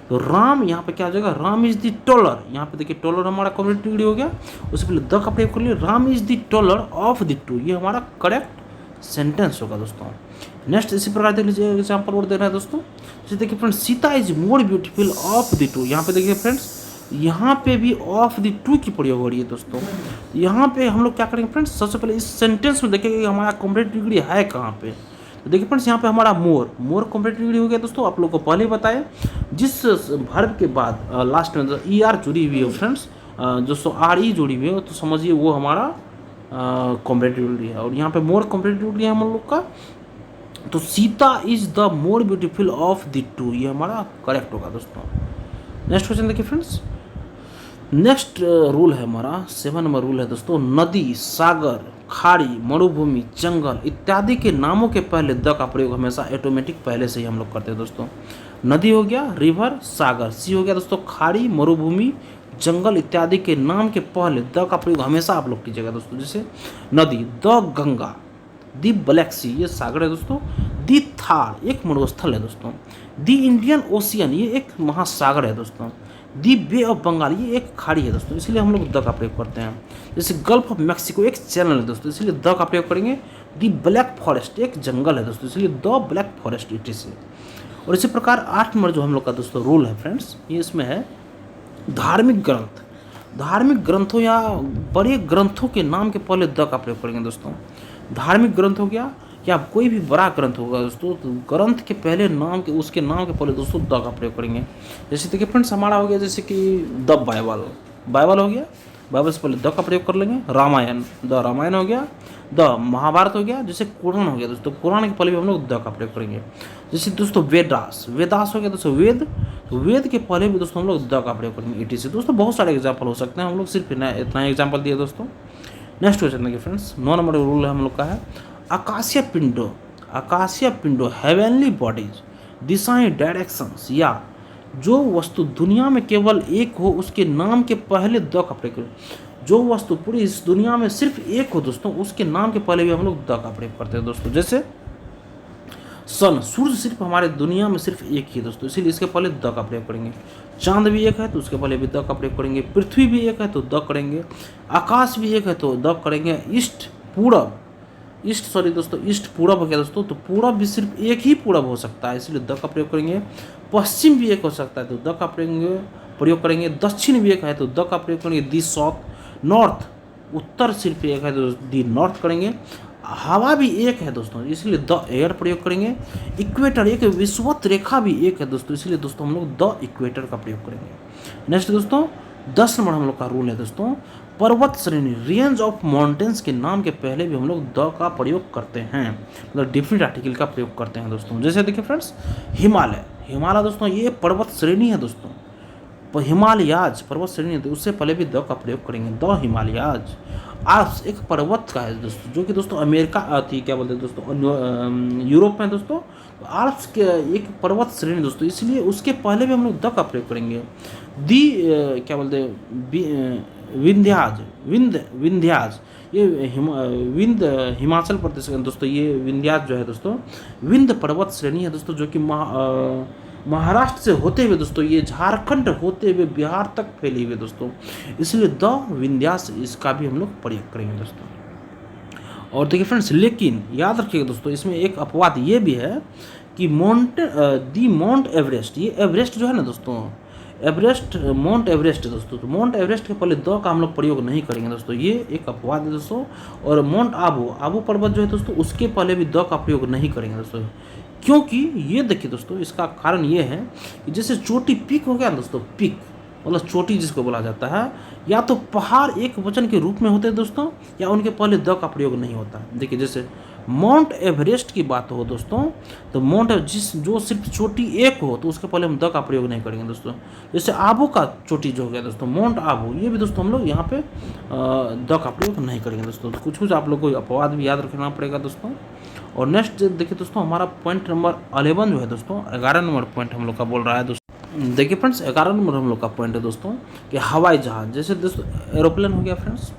तो राम यहाँ पे क्या हो जाएगा, राम इज द टॉलर, यहाँ पे देखिए टॉलर हमारा कॉम्परेटिव डिग्री हो गया, उससे पहले द का प्रयोग कर लिए, Ram is the taller of the two, ये हमारा करेक्ट सेंटेंस होगा दोस्तों। नेक्स्ट इसी प्रकार देख लीजिए एग्जाम्पल और दे रहा है दोस्तों, जैसे देखिए friends Sita is more beautiful of the two, यहाँ पे देखिए फ्रेंड्स यहाँ पे भी ऑफ द टू की प्रयोग हो रही है दोस्तों। यहाँ पे हम लोग क्या करेंगे फ्रेंड्स, सबसे पहले इस सेंटेंस में देखेंगे कि हमारा कॉम्परेटिव डिग्री है कहाँ पे। तो देखिए फ्रेंड्स यहाँ पे हमारा मोर कॉम्परेटिव डिग्री हो गया दोस्तों, आप लोग को पहले ही बताया, जिस वर्ब के बाद लास्ट में ER जुड़ी हुई है फ्रेंड्स, जो RE जुड़ी हुई है, तो समझिए वो हमारा कॉम्परेटिव डिग्री है। और यहाँ पे मोर कॉम्परेटिव डिग्री है हम लोग का, तो Sita is the more beautiful of the two, ये हमारा करेक्ट होगा दोस्तों। नेक्स्ट क्वेश्चन देखिए फ्रेंड्स, नेक्स्ट रूल है हमारा 7 नंबर रूल है दोस्तों, नदी सागर खाड़ी, मरुभूमि, जंगल इत्यादि के नामों के पहले द का प्रयोग हमेशा ऑटोमेटिक पहले से ही हम लोग करते हैं दोस्तों। नदी हो गया, रिवर, सागर, सी हो गया दोस्तों खाड़ी, मरुभूमि, जंगल इत्यादि के नाम के पहले द का प्रयोग हमेशा आप लोग कीजिएगा दोस्तों। जैसे नदी, द गंगा, दी ब्लैक सी ये सागर है दोस्तों, दी थार एक मरुस्थल है दोस्तों, दी इंडियन ओशियन ये एक महासागर है दोस्तों, दी बे ऑफ बंगाल ये एक खाड़ी है दोस्तों, इसलिए हम लोग द का प्रयोग करते हैं। जैसे गल्फ ऑफ मैक्सिको एक चैनल है दोस्तों, इसलिए द का प्रयोग करेंगे। दी ब्लैक फॉरेस्ट एक जंगल है दोस्तों, इसलिए the black forest it is. और इसी प्रकार 8 नंबर जो हम लोग का दोस्तों रूल है फ्रेंड्स, ये इसमें है धार्मिक ग्रंथ। धार्मिक ग्रंथों या बड़े ग्रंथों के नाम के पहले द का प्रयोग करेंगे दोस्तों। धार्मिक ग्रंथ हो गया या कोई भी बड़ा ग्रंथ होगा दोस्तों, तो ग्रंथ के पहले नाम के उसके नाम के पहले दोस्तों द का प्रयोग करेंगे। जैसे देखिए फ्रेंड्स हमारा हो गया जैसे कि द बाइबल, बाइबल हो गया, बाइबल से पहले द का प्रयोग कर लेंगे। रामायण, द रामायण हो गया। द महाभारत हो गया। जैसे कुरान हो गया दोस्तों, कुरान के पहले भी हम लोग द का प्रयोग करेंगे। जैसे दोस्तों वेदास, वेदास हो गया दोस्तों वेद, तो वेद के पहले भी दोस्तों हम लोग द का प्रयोग करेंगे इटी से। दोस्तों बहुत सारे एग्जाम्पल हो सकते हैं, हम लोग सिर्फ इतना एग्जाम्पल दिए दोस्तों। नेक्स्ट क्वेश्चन देखिए फ्रेंड्स, 9 नंबर रूल है हम लोग का है आकाशीय पिंडों, आकाशीय पिंडों हेवनली बॉडीज, दिशाएं डायरेक्शंस या जो वस्तु दुनिया में केवल एक हो उसके नाम के पहले द का प्रयोग करें। जो वस्तु पूरी इस दुनिया में सिर्फ एक हो दोस्तों उसके नाम के पहले भी हम लोग द का प्रयोग करते हैं दोस्तों। जैसे सन, सूर्य सिर्फ हमारे दुनिया में सिर्फ एक ही है दोस्तों, इसीलिए इसके पहले द का प्रयोग करेंगे। चांद भी एक है तो उसके पहले भी द का प्रयोग करेंगे। पृथ्वी भी एक है तो द करेंगे। आकाश भी एक है तो द करेंगे। ईस्ट पूरब, ईस्ट सॉरी दोस्तों ईस्ट पूरब हो गया दोस्तों, तो पूरब भी सिर्फ एक ही पूरब हो सकता है, इसलिए द का प्रयोग करेंगे। पश्चिम भी एक हो सकता है तो द का प्रयोग करेंगे। दक्षिण भी एक है तो द का प्रयोग करेंगे, दी साउथ। नॉर्थ, उत्तर सिर्फ एक है तो दी नॉर्थ करेंगे। हवा भी एक है दोस्तों, इसलिए द एयर प्रयोग करेंगे। इक्वेटर एक विषुवत रेखा भी एक है दोस्तों, इसलिए दोस्तों हम लोग द इक्वेटर का प्रयोग करेंगे। नेक्स्ट दोस्तों 10 नंबर हम लोग का रूल है दोस्तों पर्वत श्रेणी, रेंज ऑफ माउंटेन्स के नाम के पहले भी हम लोग द का प्रयोग करते हैं, मतलब डिफरेंट आर्टिकल का प्रयोग करते हैं दोस्तों। जैसे देखिए फ्रेंड्स हिमालय, हिमालय दोस्तों ये पर्वत श्रेणी है दोस्तों, हिमालयाज पर्वत श्रेणी है तो उससे पहले भी द का प्रयोग करेंगे, द हिमालयाज। आल्प्स एक पर्वत का है दोस्तों, जो कि दोस्तों अमेरिका थी क्या बोलते हैं दोस्तों यूरोप में दोस्तों, तो आल्प्स के एक पर्वत श्रेणी दोस्तों, इसलिए उसके पहले भी हम लोग द का प्रयोग करेंगे। दी क्या बोलते हैं विंध्याज, विंध्याज ये हिमाचल प्रदेश का दोस्तों, ये विंध्याज जो है दोस्तों विंध्य पर्वत श्रेणी है दोस्तों, जो कि महाराष्ट्र से होते हुए दोस्तों ये झारखंड होते हुए बिहार तक फैली हुई दोस्तों, इसलिए द विंध्यास इसका भी हम लोग प्रयोग करेंगे दोस्तों। और देखिए फ्रेंड्स लेकिन याद रखिएगा दोस्तों इसमें एक अपवाद ये भी है कि माउंट एवरेस्ट, ये एवरेस्ट जो है ना दोस्तों एवरेस्ट, माउंट एवरेस्ट है दोस्तों, तो माउंट एवरेस्ट के पहले द का हम लोग प्रयोग नहीं करेंगे दोस्तों, ये एक अपवाद है दोस्तों। और माउंट आबू पर्वत जो है दोस्तों उसके पहले भी द का प्रयोग नहीं करेंगे दोस्तों, क्योंकि ये देखिए दोस्तों इसका कारण ये है कि जैसे चोटी पीक हो गया ना दोस्तों, पीक मतलब चोटी जिसको बोला जाता है, या तो पहाड़ एक वचन के रूप में होते हैं दोस्तों, या उनके पहले द का प्रयोग नहीं होता है। देखिए जैसे माउंट एवरेस्ट की बात हो दोस्तों, तो माउंट जो सिर्फ चोटी एक हो तो उसके पहले हम द का प्रयोग नहीं करेंगे दोस्तों। जैसे आबू का चोटी जो हो गया दोस्तों माउंट आबू, ये भी दोस्तों हम लोग यहाँ पे द का प्रयोग नहीं करेंगे दोस्तों। तो कुछ आप लोग को अपवाद भी याद रखना पड़ेगा दोस्तों। और नेक्स्ट देखिए दोस्तों हमारा पॉइंट नंबर 11 जो है दोस्तों 11 नंबर पॉइंट हम लोग का बोल रहा है दोस्तों। देखिए फ्रेंड्स 11 नंबर हम लोग का पॉइंट है दोस्तों कि हवाई जहाज, जैसे दोस्तों एरोप्लेन हो गया फ्रेंड्स,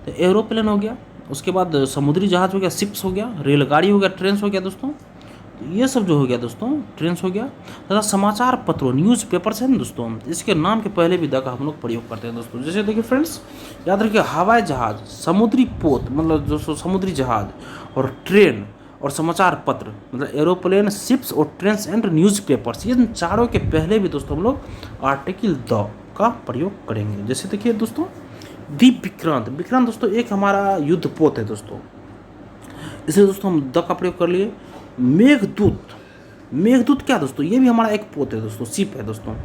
तो एरोप्लेन हो गया, उसके बाद समुद्री जहाज हो गया, शिप्स हो गया, रेलगाड़ी हो गया, ट्रेन हो गया दोस्तों, तो ये सब जो हो गया दोस्तों ट्रेन हो गया। तथा समाचार पत्रों न्यूज़ पेपर्स है ना दोस्तों, इसके नाम के पहले भी द का हम लोग प्रयोग करते हैं दोस्तों। जैसे देखिए फ्रेंड्स याद रखिए हवाई जहाज, समुद्री पोत मतलब दोस्तों समुद्री जहाज, और ट्रेन और समाचार पत्र मतलब एरोप्लेन, शिप्स और ट्रेन्स एंड न्यूज़ पेपर्स, ये चारों के पहले भी दोस्तों हम लोग आर्टिकल द का प्रयोग करेंगे। जैसे देखिए दोस्तों दी विक्रांत, विक्रांत दोस्तों एक हमारा युद्ध पोत है दोस्तों, इसलिए दोस्तों हम द का प्रयोग कर लिए। मेघदूत, मेघदूत क्या दोस्तों, ये भी हमारा एक पोत है दोस्तों, शिप है दोस्तों,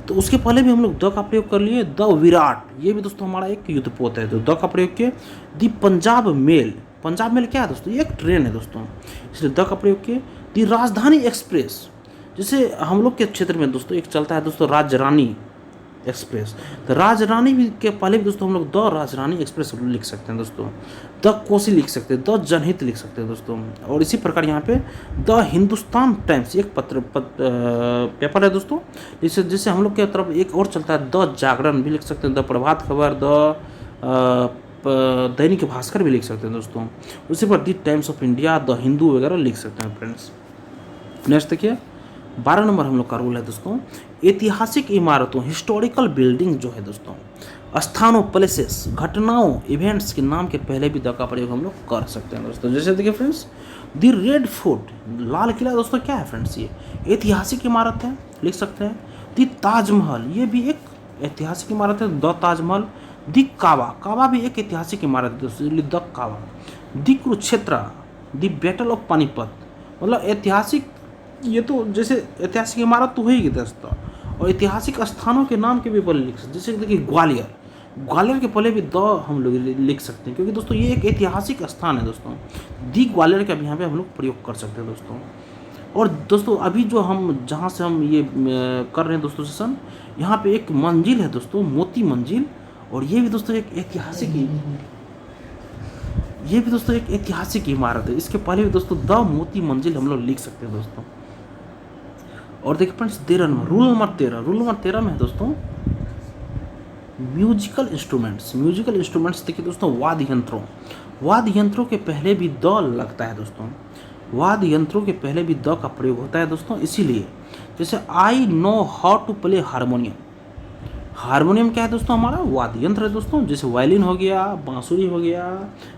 तो उसके पहले भी हम लोग द का प्रयोग कर लिए। द विराट, ये भी दोस्तों हमारा एक युद्ध पोत है, तो द का प्रयोग किए। दी पंजाब मेल, पंजाब मेल क्या है दोस्तों, ये एक ट्रेन है दोस्तों, इसलिए द का प्रयोग किए। दी राजधानी एक्सप्रेस, जैसे हम लोग के क्षेत्र में दोस्तों एक चलता है दोस्तों राज्य रानी, एक्सप्रेस। तो राजरानी भी के पहले भी दोस्तों हम लोग द राजरानी एक्सप्रेस लिख सकते हैं दोस्तों, द कोसी लिख सकते हैं, द जनहित लिख सकते हैं दोस्तों। और इसी प्रकार यहाँ पे द हिंदुस्तान टाइम्स एक पेपर है दोस्तों, जिससे हम लोग के तरफ एक और चलता है द जागरण भी लिख सकते हैं, द प्रभात खबर, दैनिक भास्कर भी लिख सकते हैं दोस्तों। उसी पर the Times of India, the Hindu वगैरह लिख सकते हैं फ्रेंड्स। नेक्स्ट देखिए 12 नंबर हम लोग का रूल है दोस्तों, ऐतिहासिक इमारतों हिस्टोरिकल बिल्डिंग जो है दोस्तों, स्थानों प्लेसेस घटनाओं इवेंट्स के नाम के पहले भी द का प्रयोग हम लोग कर सकते हैं दोस्तों। जैसे देखिए friends, the red fort Lal Qila दोस्तों क्या है फ्रेंड्स, ये ऐतिहासिक इमारत है, लिख सकते हैं। द ताजमहल ये भी एक ऐतिहासिक इमारत है, the Taj Mahal. The Kaaba, Kaaba भी एक ऐतिहासिक इमारत है दोस्तों, the Kaaba. The Kurukshetra, the battle of Panipat, मतलब ऐतिहासिक, ये तो जैसे ऐतिहासिक इमारत तो है ही दोस्तों, और ऐतिहासिक स्थानों के नाम के भी पहले लिख सकते हैं। जैसे देखिए ग्वालियर, ग्वालियर के पहले भी द हम लोग लिख सकते हैं, क्योंकि दोस्तों ये एक ऐतिहासिक स्थान है दोस्तों। दी ग्वालियर का भी यहाँ पे हम लोग प्रयोग कर सकते हैं दोस्तों। और दोस्तों अभी जो हम जहाँ से हम ये कर रहे हैं दोस्तों सेशन, यहाँ पे एक मंजिल है दोस्तों, मोती मंजिल, और ये भी दोस्तों एक ऐतिहासिक इमारत है। इसके पहले भी दोस्तों द मोती मंजिल हम लोग लिख सकते हैं दोस्तों। और देखिए फ्रेंड्स 13 नंबर रूल नंबर 13 में है दोस्तों म्यूजिकल इंस्ट्रूमेंट्स देखिए दोस्तों, वाद्य यंत्रों के पहले भी द लगता है दोस्तों, वाद्य यंत्रों के पहले भी द का प्रयोग होता है दोस्तों। इसीलिए जैसे I know how to play harmonium क्या है दोस्तों, हमारा वाद्य यंत्र है दोस्तों। जैसे वायलिन हो गया, बांसुरी हो गया,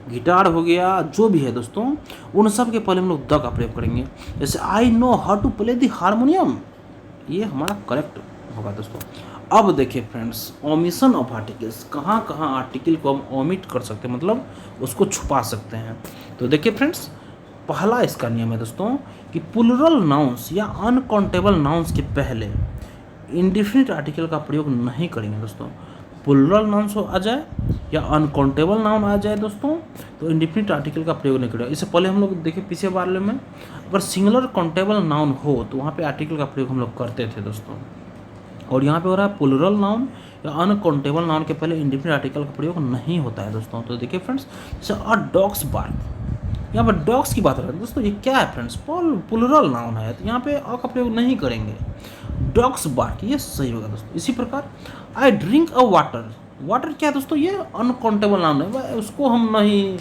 गिटार हो गया, जो भी है दोस्तों, उन सब के पहले हम लोग द का प्रयोग करेंगे। जैसे I know how to play the harmonium, ये हमारा करेक्ट होगा दोस्तों। अब देखिए फ्रेंड्स, ओमिशन ऑफ आर्टिकल्स, कहाँ कहाँ आर्टिकल को हम ओमिट कर सकते हैं, मतलब उसको छुपा सकते हैं। तो देखिए फ्रेंड्स, पहला इसका नियम है दोस्तों कि प्लुरल नाउंस या अनकाउंटेबल नाउंस के पहले इंडिफिनिट आर्टिकल का प्रयोग नहीं करेंगे दोस्तों। प्लुरल नाउंस आ जाए या अनकाउंटेबल नाउन आ जाए दोस्तों, तो इंडिफिनिट आर्टिकल का प्रयोग नहीं करेंगे। इससे पहले हम लोग देखिए पीछे वाले में अगर सिंगुलर काउंटेबल नाउन हो तो वहाँ पे आर्टिकल का प्रयोग हम लोग करते थे दोस्तों। और यहाँ पे हो रहा है प्लुरल नाउन या अनकाउंटेबल नाउन के पहले इंडिफिनिट आर्टिकल का प्रयोग नहीं होता है दोस्तों। तो देखिए फ्रेंड्स, जैसे अ डॉग्स बार्क, यहाँ पर डॉग्स की बात हो रही है दोस्तों, ये क्या है फ्रेंड्स, प्लुरल नाउन है, तो यहाँ पे अ का प्रयोग नहीं करेंगे, डॉग्स बार्क ये सही होगा दोस्तों। इसी प्रकार आई ड्रिंक अ वाटर क्या है दोस्तों, ये अनकाउंटेबल नाउन है, उसको हम नहीं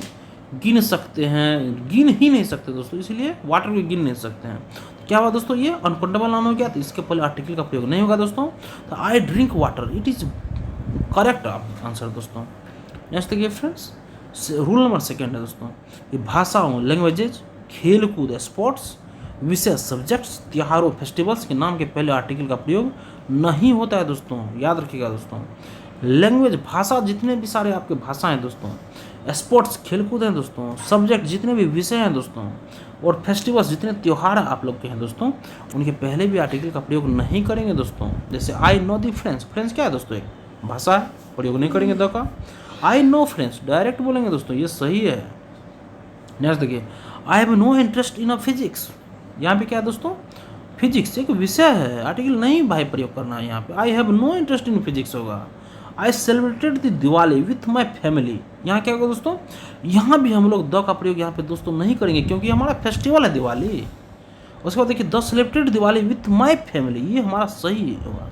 गिन सकते हैं, गिन ही नहीं सकते दोस्तों, इसीलिए वाटर को गिन नहीं सकते हैं। क्या हुआ दोस्तों, ये अनकाउंटेबल नाउन हो गया, तो इसके पहले आर्टिकल का प्रयोग नहीं होगा दोस्तों। तो I drink water it is correct answer दोस्तों। नेक्स्ट देखिए फ्रेंड्स, रूल नंबर 2 है दोस्तों, ये भाषाओं लैंग्वेजेज, खेल कूद स्पोर्ट्स, विशेष सब्जेक्ट्स, त्योहारों फेस्टिवल्स के नाम के पहले आर्टिकल का प्रयोग नहीं होता है दोस्तों, याद रखिएगा दोस्तों। लैंग्वेज भाषा, जितने भी सारे आपके भाषा हैं दोस्तों, स्पोर्ट्स खेलकूद हैं दोस्तों, सब्जेक्ट जितने भी विषय हैं दोस्तों, और फेस्टिवल्स जितने त्यौहार आप लोग के हैं दोस्तों, उनके पहले भी आर्टिकल का प्रयोग नहीं करेंगे दोस्तों। जैसे आई नो दी फ्रेंच क्या है दोस्तों, एक भाषा है, प्रयोग नहीं करेंगे द का। आई नो फ्रेंच डायरेक्ट बोलेंगे दोस्तों, ये सही है। नेक्स्ट देखिए, I have no interest in a physics, यहाँ पे क्या है दोस्तों, फिजिक्स एक विषय है, आर्टिकल नहीं भाई प्रयोग करना है यहाँ पे। I have no interest in physics होगा। I celebrated the Diwali with my family, यहाँ क्या होगा दोस्तों, यहाँ भी हम लोग द का प्रयोग यहाँ पे दोस्तों नहीं करेंगे, क्योंकि हमारा फेस्टिवल है दिवाली। उसके बाद देखिए the celebrated Diwali with my family, ये हमारा सही होगा।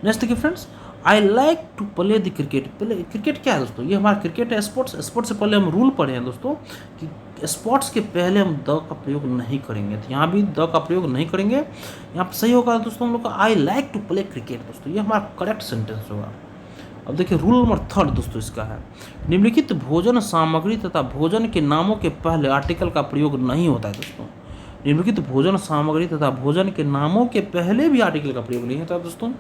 नेक्स्ट देखिए friends, I like to play the cricket, पहले क्रिकेट क्या है दोस्तों, ये हमारा क्रिकेट है, स्पोर्ट्स से पहले हम रूल पढ़े हैं दोस्तों कि स्पोर्ट्स के पहले हम द का प्रयोग नहीं करेंगे, तो यहाँ भी द का प्रयोग नहीं करेंगे। यहाँ पर सही होगा दोस्तों हम लोग का I like to play cricket दोस्तों, ये हमारा करेक्ट सेंटेंस होगा। अब देखिए रूल नंबर 3 दोस्तों इसका है, निम्नलिखित भोजन सामग्री तथा भोजन के नामों के पहले आर्टिकल का प्रयोग नहीं होता है दोस्तों। निम्नलिखित भोजन सामग्री तथा भोजन के नामों के पहले भी आर्टिकल का प्रयोग नहीं होता दोस्तों।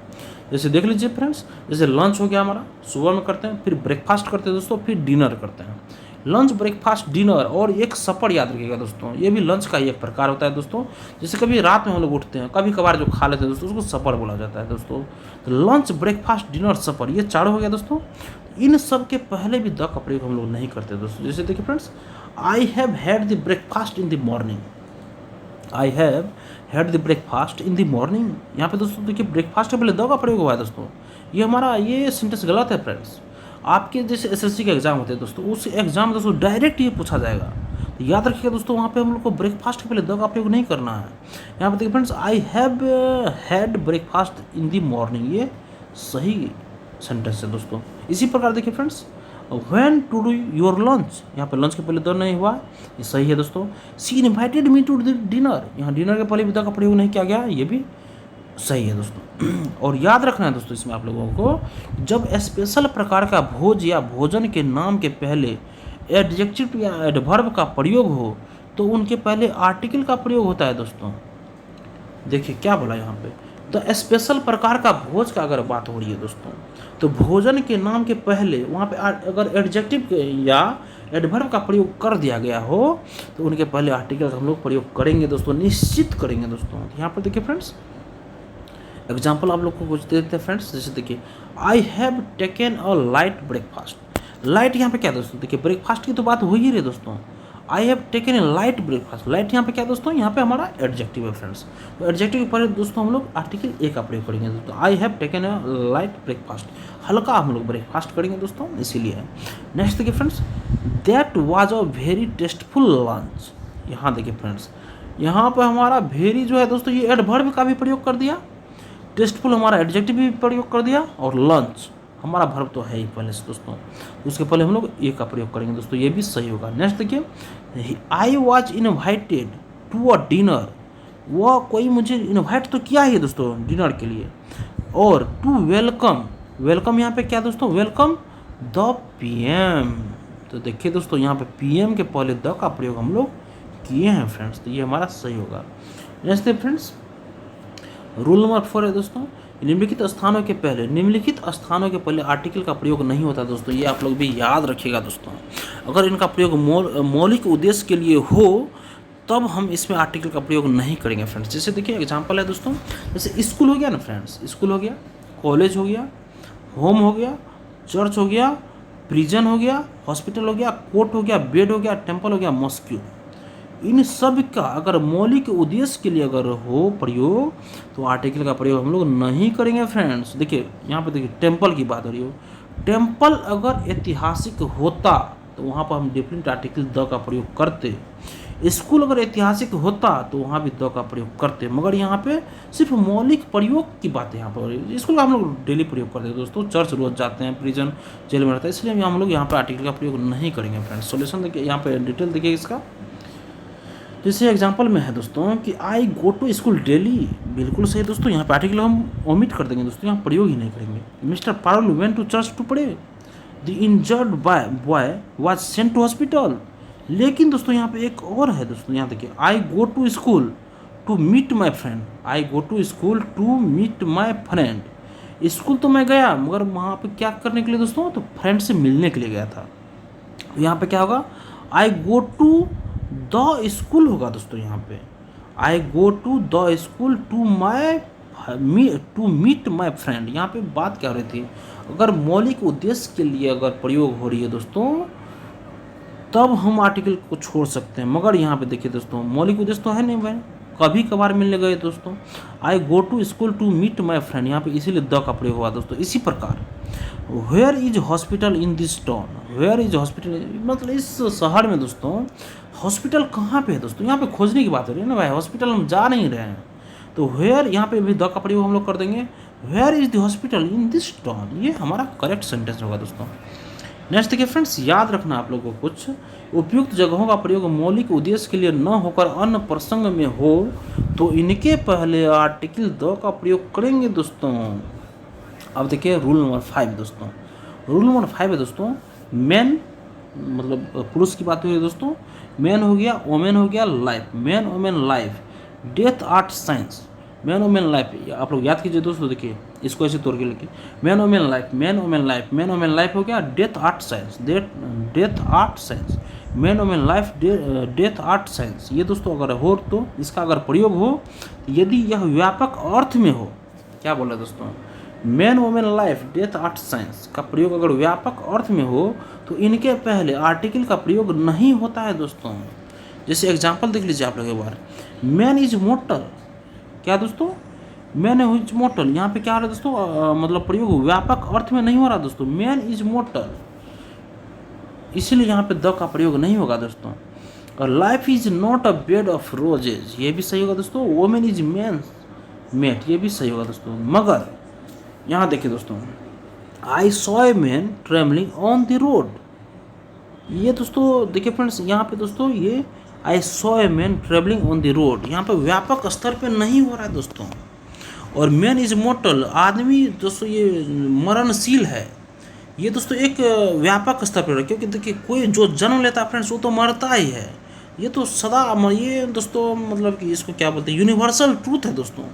जैसे देख लीजिए फ्रेंड्स, जैसे लंच हो गया हमारा, सुबह में करते हैं, फिर ब्रेकफास्ट करते हैं दोस्तों, फिर डिनर करते हैं। लंच, ब्रेकफास्ट, डिनर और एक सपर याद रखिएगा दोस्तों, ये भी लंच का ही एक प्रकार होता है दोस्तों। जैसे कभी रात में हम लोग उठते हैं, कभी कभार जो खा लेते हैं दोस्तों, उसको सपर बोला जाता है दोस्तों। तो लंच, ब्रेकफास्ट, डिनर, सपर, ये 4 हो गया दोस्तों। इन सब के पहले भी द का प्रयोग हम लोग नहीं करते दोस्तों। जैसे देखिए friends, I have had the breakfast in the morning, I have had the breakfast in the morning, यहाँ पे दोस्तों देखिए ब्रेकफास्ट के पहले द का प्रयोग हुआ है दोस्तों। ये हमारा ये सेंटेंस गलत है फ्रेंड्स। आपके जैसे एसएससी के एग्जाम होते हैं दोस्तों, उस एग्जाम दोस्तों डायरेक्ट ये पूछा जाएगा। तो याद रखिएगा दोस्तों, वहाँ पे हम लोग को ब्रेकफास्ट के पहले द का प्रयोग नहीं करना है। यहाँ पे देखिए friends, I have had breakfast in the morning, ये सही सेंटेंस है दोस्तों। इसी प्रकार देखिए friends, when to do your lunch, यहाँ पे लंच के पहले द नहीं हुआ, ये सही है दोस्तों। सी इन्वाइटेड मी टू डिनर, यहाँ डिनर के पहले भी द का प्रयोग नहीं किया गया, ये भी सही है दोस्तों। और याद रखना है दोस्तों इसमें आप लोगों को, जब स्पेशल प्रकार का भोज या भोजन के नाम के पहले एडजेक्टिव या एडवर्ब का प्रयोग हो तो उनके पहले आर्टिकल का प्रयोग होता है दोस्तों। देखिए क्या बोला यहाँ पे, द स्पेशल प्रकार का भोज का अगर बात हो रही है दोस्तों, तो भोजन के नाम के पहले वहाँ पे अगर एडजेक्टिव या एडवर्ब का प्रयोग कर दिया गया हो तो उनके पहले आर्टिकल का हम लोग प्रयोग करेंगे दोस्तों, निश्चित करेंगे दोस्तों। यहाँ पर देखिए फ्रेंड्स, एग्जाम्पल आप लोग को कुछ देते हैं फ्रेंड्स, जैसे देखिए, I have taken a light breakfast. Light यहाँ पे क्या दोस्तों, देखिए ब्रेकफास्ट की तो बात हो ही रही दोस्तों। I have taken a light breakfast, light यहाँ पे क्या दोस्तों, यहाँ पे हमारा एडजेक्टिव है फ्रेंड्स। तो एडजेक्टिव के पहले दोस्तों हम लोग आर्टिकल ए का प्रयोग करेंगे दोस्तों। I have taken a light breakfast, हल्का हम लोग ब्रेकफास्ट करेंगे दोस्तों, इसीलिए है। नेक्स्ट देखिए friends, that was a very tasteful lunch. यहाँ देखिए फ्रेंड्स, यहाँ पर हमारा वेरी जो है दोस्तों, ये एडवर्ब का भी प्रयोग कर दिया, टेस्टफुल हमारा एडजेक्टिव भी प्रयोग कर दिया, और लंच हमारा वर्ब तो है ही पहले से दोस्तों, उसके पहले हम लोग ए का प्रयोग करेंगे दोस्तों, ये भी सही होगा। नेक्स्ट देखिए, I was invited to a dinner, वह कोई मुझे इनवाइट तो किया ही है दोस्तों डिनर के लिए। और टू वेलकम, वेलकम यहाँ पे क्या दोस्तों, वेलकम द पीएम। तो देखिए दोस्तों, यहाँ पे पीएम के पहले द का प्रयोग हम लोग किए हैं फ्रेंड्स, तो ये हमारा सही होगा। नेक्स्ट फ्रेंड्स, रूल नंबर 4 है दोस्तों, निम्नलिखित स्थानों के पहले आर्टिकल का प्रयोग नहीं होता दोस्तों, ये आप लोग भी याद रखिएगा दोस्तों। अगर इनका प्रयोग मौलिक उद्देश्य के लिए हो तब हम इसमें आर्टिकल का प्रयोग नहीं करेंगे फ्रेंड्स। जैसे देखिए एग्जांपल है दोस्तों, जैसे स्कूल हो गया ना फ्रेंड्स, स्कूल हो गया, कॉलेज हो गया, होम हो गया, चर्च हो गया, प्रिजन हो गया, हॉस्पिटल हो गया, कोर्ट हो गया, बेड हो गया, टेम्पल हो गया, मॉस्क्यू। इन सब का अगर मौलिक उद्देश्य के लिए अगर हो प्रयोग तो आर्टिकल का प्रयोग हम लोग नहीं करेंगे फ्रेंड्स। देखिए यहाँ पे देखिए, टेम्पल की बात हो रही हो, टेम्पल अगर ऐतिहासिक होता तो वहाँ पर हम डिफरेंट आर्टिकल द का प्रयोग करते। स्कूल अगर ऐतिहासिक होता तो वहाँ भी द का प्रयोग करते, मगर यहाँ पे सिर्फ मौलिक प्रयोग की बात है यहाँ पर। स्कूल का हम लोग डेली प्रयोग करते हैं दोस्तों, चर्च रोज जाते हैं, प्रिजन जेल में रहता है, इसलिए हम लोग यहाँ पर आर्टिकल का प्रयोग नहीं करेंगे फ्रेंड्स। सोल्यूशन देखिए, यहाँ पे डिटेल देखिए इसका। जैसे एग्जांपल में है दोस्तों कि आई गो टू स्कूल डेली, बिल्कुल सही दोस्तों, यहाँ पे आर्टिकल हम ओमिट कर देंगे दोस्तों, यहाँ प्रयोग ही नहीं करेंगे। Mister Parul went to church to pray, the injured boy was sent to hospital. लेकिन दोस्तों यहाँ पे एक और है दोस्तों, यहाँ देखिए, I go to school to meet my friend, I go to school to meet my friend. School तो मैं गया मगर वहाँ पे क्या करने के लिए दोस्तों, तो फ्रेंड से मिलने के लिए गया था। यहाँ पे क्या होगा, I go to the school होगा दोस्तों, यहाँ पे I go to the school to meet my friend. यहाँ पे बात क्या हो रही थी, अगर मौलिक उद्देश्य के लिए अगर प्रयोग हो रही है दोस्तों तब हम आर्टिकल को छोड़ सकते हैं, मगर यहाँ पे देखिए दोस्तों मौलिक उद्देश्य तो है नहीं भाई, कभी कभार मिलने गए दोस्तों। I go to school to meet my friend, यहाँ पे इसीलिए द का प्रयोग हुआ दोस्तों। इसी प्रकार where is hospital in this town, where is hospital मतलब इस शहर में दोस्तों हॉस्पिटल कहाँ पे है दोस्तों, यहाँ पे खोजने की बात हो रही है ना भाई, हॉस्पिटल हम जा नहीं रहे हैं, तो वेयर यहाँ पे भी द का प्रयोग हम लोग कर देंगे, where is the hospital in this town, ये हमारा करेक्ट सेंटेंस होगा दोस्तों। नेक्स्ट देखिए फ्रेंड्स, याद रखना आप लोगों को, कुछ उपयुक्त जगहों का प्रयोग मौलिक उद्देश्य के लिए न होकर अन्य प्रसंग में हो तो इनके पहले आर्टिकल द का प्रयोग करेंगे दोस्तों। अब देखिए रूल नंबर 5 दोस्तों, रूल नंबर 5 है दोस्तों, मैन मतलब पुरुष की बात हो रही है दोस्तों, मैन हो गया, वोमेन हो गया, life, man women life, death art science, man women life. आप लोग याद कीजिए दोस्तों, देखिए इसको ऐसे तोड़ के लिखिए, man women life, man women life, man women life हो गया, death art science, death art science, man women life, death art science. ये दोस्तों अगर हो तो इसका अगर प्रयोग हो यदि यह व्यापक अर्थ में हो, क्या बोला दोस्तों, man women life death art science का प्रयोग अगर व्यापक अर्थ में हो तो इनके पहले आर्टिकल का प्रयोग नहीं होता है दोस्तों। जैसे एग्जांपल देख लीजिए आप लोग एक बार, मैन इज मोटर, क्या दोस्तों, मैन इज मोटल, यहाँ पे क्या हो रहा है दोस्तों, मतलब प्रयोग व्यापक अर्थ में नहीं हो रहा दोस्तों, मैन इज मोटल, इसीलिए यहाँ पे द का प्रयोग नहीं होगा दोस्तों। और life is not a bed of roses, ये भी सही होगा दोस्तों। वोमेन इज मैन मेट, ये भी सही होगा दोस्तों। मगर यहाँ देखिए दोस्तों, I saw a man travelling on the road, ये दोस्तों देखिए फ्रेंड्स, यहाँ पे दोस्तों ये I saw a man travelling on the road, यहाँ पे व्यापक स्तर पे नहीं हो रहा है दोस्तों। और मैन इज मोर्टल, आदमी दोस्तों ये मरणशील है, ये दोस्तों एक व्यापक स्तर पर, क्योंकि देखिए कोई जो जन्म लेता है फ्रेंड्स वो तो मरता ही है, ये तो सदा ये दोस्तों मतलब कि इसको क्या बोलते हैं, यूनिवर्सल ट्रूथ है दोस्तों।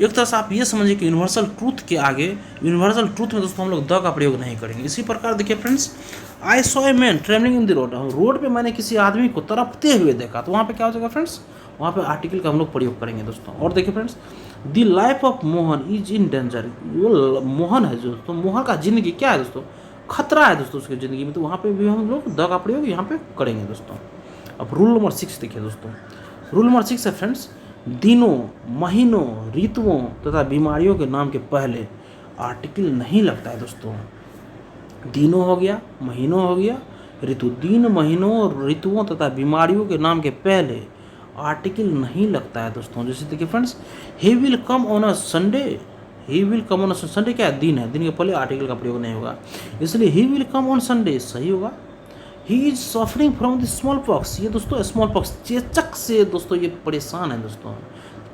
एक तरह से आप ये समझिए कि यूनिवर्सल ट्रूथ के आगे, यूनिवर्सल ट्रूथ में दोस्तों हम लोग द का प्रयोग नहीं करेंगे। इसी प्रकार देखिए friends, I saw a man travelling in the road, road पे मैंने किसी आदमी को तड़पते हुए देखा, तो वहाँ पे क्या हो जाएगा फ्रेंड्स, वहाँ पे आर्टिकल का हम लोग प्रयोग करेंगे दोस्तों। और देखिए friends, the life of Mohan is in danger, वो मोहन है दोस्तों, मोहन का जिंदगी क्या है दोस्तों, खतरा है दोस्तों उसकी ज़िंदगी में, तो वहाँ पे भी हम लोग द का प्रयोग यहाँ पे करेंगे दोस्तों। अब रूल नंबर 6 देखिए दोस्तों, रूल नंबर 6 है फ्रेंड्स, दिनों, महीनों, ऋतुओं तथा बीमारियों के नाम के पहले आर्टिकल नहीं लगता है दोस्तों। दिनों हो गया, महीनों हो गया, ऋतु, दिन, महीनों, ऋतुओं तथा बीमारियों के नाम के पहले आर्टिकल नहीं लगता है दोस्तों। जैसे देखिए friends, he will come on a Sunday, he will come on Sunday क्या है, दिन है, दिन के पहले आर्टिकल का प्रयोग नहीं होगा, इसलिए he will come on Sunday सही होगा। ही is suffering from the small pox, ये दोस्तों स्मॉल पॉक्स चेचक से दोस्तों ये परेशान है दोस्तों,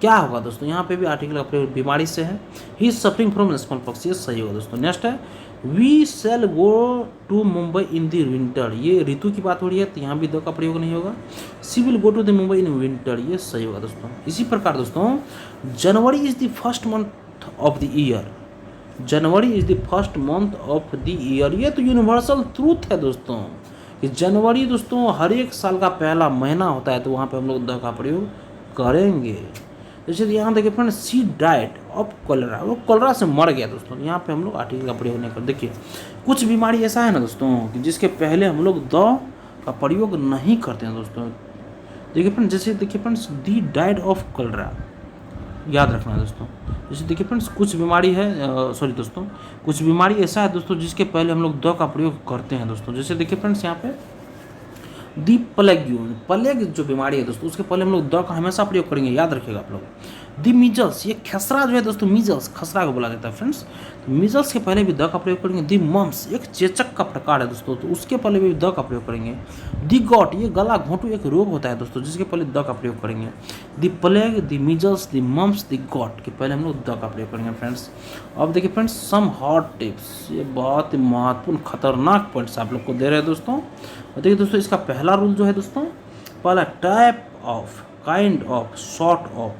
क्या होगा दोस्तों, यहाँ पे भी आर्टिकल का प्रयोग बीमारी से है, he is suffering from small pox, ये सही होगा दोस्तों। नेक्स्ट है, we shall go to Mumbai in the winter, ये ऋतु की बात हो रही है तो यहाँ भी द का प्रयोग नहीं होगा। She will go to the Mumbai in winter, ये सही होगा दोस्तों। इसी प्रकार दोस्तों, January is the first month of the year, January is the first month of the year, ये तो यूनिवर्सल ट्रूथ है दोस्तों कि जनवरी दोस्तों हर एक साल का पहला महीना होता है, तो वहाँ पे हम लोग द का प्रयोग करेंगे। जैसे यहाँ देखिए friend, she died of cholera, वो कोलेरा से मर गया दोस्तों, यहाँ पे हम लोग आर्टिकल का प्रयोग नहीं कर। देखिए कुछ बीमारी ऐसा है ना दोस्तों कि जिसके पहले हम लोग द का प्रयोग नहीं करते हैं दोस्तों। देखिए फ्रेंड, जैसे देखिए friends, the died of cholera, याद रखना दोस्तों। जैसे देखिए फ्रेंड्स, कुछ बीमारी है, सॉरी दोस्तों, कुछ बीमारी ऐसा है दोस्तों जिसके पहले हम लोग द का प्रयोग करते हैं दोस्तों। जैसे देखिए फ्रेंड्स, यहाँ पे दी प्लेग्यून, प्लेग जो बीमारी है दोस्तों उसके पहले हम लोग द का हमेशा प्रयोग करेंगे, याद रखिएगा आप लोग। दी मीजल्स, ये खसरा जो है दोस्तों, मीजल्स खसरा को बोला जाता है फ्रेंड्स, तो मीजल्स के पहले भी द का प्रयोग करेंगे। दी मम्स, एक चेचक का प्रकार है दोस्तों, तो उसके पहले भी द का प्रयोग करेंगे। दी गॉट, ये गला घोंटू एक रोग होता है दोस्तों जिसके पहले द का प्रयोग करेंगे। दी प्लेग, दी मीजल्स, दी मम्स, दी गॉट के पहले हम लोग द का प्रयोग करेंगे फ्रेंड्स। अब देखिए फ्रेंड्स, सम हॉट टिप्स, ये बहुत ही महत्वपूर्ण खतरनाक पॉइंट्स आप लोग को दे रहे हैं दोस्तों। और देखिए दोस्तों, इसका पहला रूल जो है दोस्तों, पहला type of, kind of, sort of,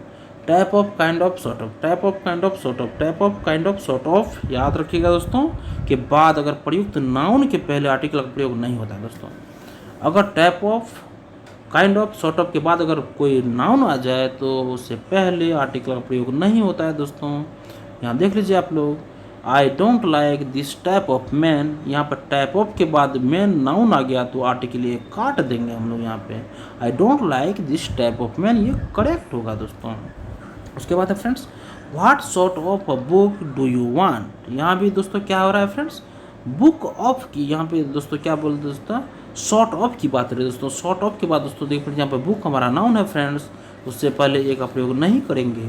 type of, kind of, sort of, type of, kind of, sort of, type of, kind of, sort of, याद रखिएगा दोस्तों के बाद अगर प्रयुक्त नाउन के पहले आर्टिकल का प्रयोग नहीं होता है दोस्तों। अगर type of, kind of, sort of के बाद अगर कोई नाउन आ जाए तो उससे पहले आर्टिकल का प्रयोग नहीं होता है दोस्तों। यहाँ देख लीजिए आप लोग, I don't like this type of man, यहाँ पर टाइप ऑफ के बाद मैन नाउन आ गया तो आर्टिकल ये काट देंगे हम लोग यहाँ पे। I don't like this type of man, ये करेक्ट होगा दोस्तों। उसके बाद है friends, what sort of book do you want, यहाँ भी दोस्तों क्या हो रहा है फ्रेंड्स, बुक ऑफ की यहाँ पे दोस्तों क्या बोलते दोस्तों, सॉर्ट ऑफ की बात करें दोस्तों। सॉर्ट ऑफ के बाद दोस्तों देखिए यहाँ पे बुक हमारा नाउन है फ्रेंड्स, उससे पहले ए का प्रयोग नहीं करेंगे,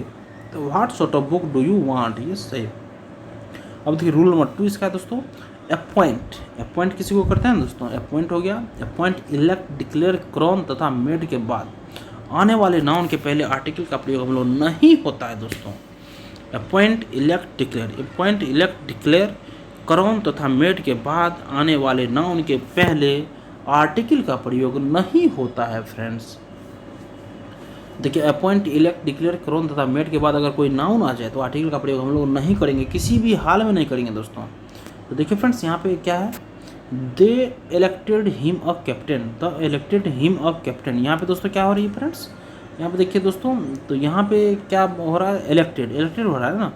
तो what sort of book do you want, ये सही। अब देखिए रूल नंबर 2 इसका है दोस्तों, अपॉइंट, अपॉइंट किसी को करते हैं दोस्तों, अपॉइंट हो गया। अपॉइंट, इलेक्ट, डिक्लेयर, क्रॉन तथा मेड के बाद आने वाले नाउन के पहले आर्टिकल का प्रयोग हम लोग नहीं होता है दोस्तों। Appoint, elect, declare, appoint, elect, declare, crown तथा मेड के बाद आने वाले नाउन के पहले आर्टिकल का प्रयोग नहीं होता है फ्रेंड्स। देखिए अपॉइंट, इलेक्ट, डिक्लेयर, क्रॉन तथा मेड के बाद अगर कोई नाउन आ जाए तो आर्टिकल का प्रयोग हम लोग नहीं करेंगे, किसी भी हाल में नहीं करेंगे दोस्तों। तो देखिए फ्रेंड्स, यहाँ पे क्या है, they elected him a captain, they elected him a captain, यहाँ पे दोस्तों क्या हो रही है फ्रेंड्स, यहाँ पे देखिए दोस्तों, तो यहाँ पे क्या हो रहा है, इलेक्टेड, इलेक्टेड हो रहा है ना,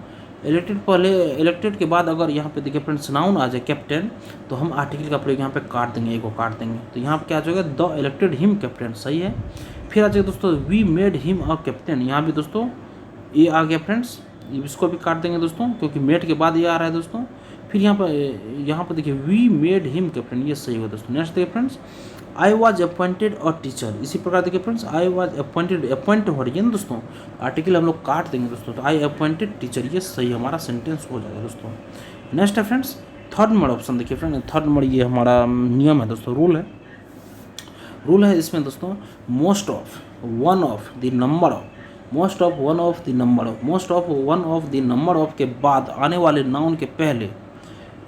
इलेक्टेड पहले, इलेक्टेड के बाद अगर यहाँ पे देखिए फ्रेंड्स नाउन आ जाए कैप्टन, तो हम आर्टिकल का प्रयोग यहाँ पे काट देंगे, एक को काट देंगे, तो यहाँ पे क्या हो जाएगा, द इलेक्टेड हिम कैप्टन, सही है। फिर आ जाएगा दोस्तों, we made him a captain, यहाँ भी दोस्तों ये आ गया फ्रेंड्स, इसको भी काट देंगे दोस्तों, क्योंकि मेड के बाद ये आ रहा है दोस्तों। फिर यहाँ पर देखिए वी मेड हिम कैप्टन, ये सही होगा दोस्तों। नेक्स्ट देखिए friends, I was appointed a teacher. इसी प्रकार देखिए friends, I was appointed, appoint हो रही है ना दोस्तों, आर्टिकल हम लोग काट देंगे दोस्तों। तो आई अपॉइंटेड टीचर, ये सही हमारा सेंटेंस हो जाएगा दोस्तों। नेक्स्ट है फ्रेंड्स थर्ड नंबर ऑप्शन, देखिए फ्रेंड थर्ड नंबर ये हमारा नियम है दोस्तों, रूल है इसमें दोस्तों, most of one of the number of, most of one of the number of, most of one of the number of के बाद आने वाले नाउन के पहले,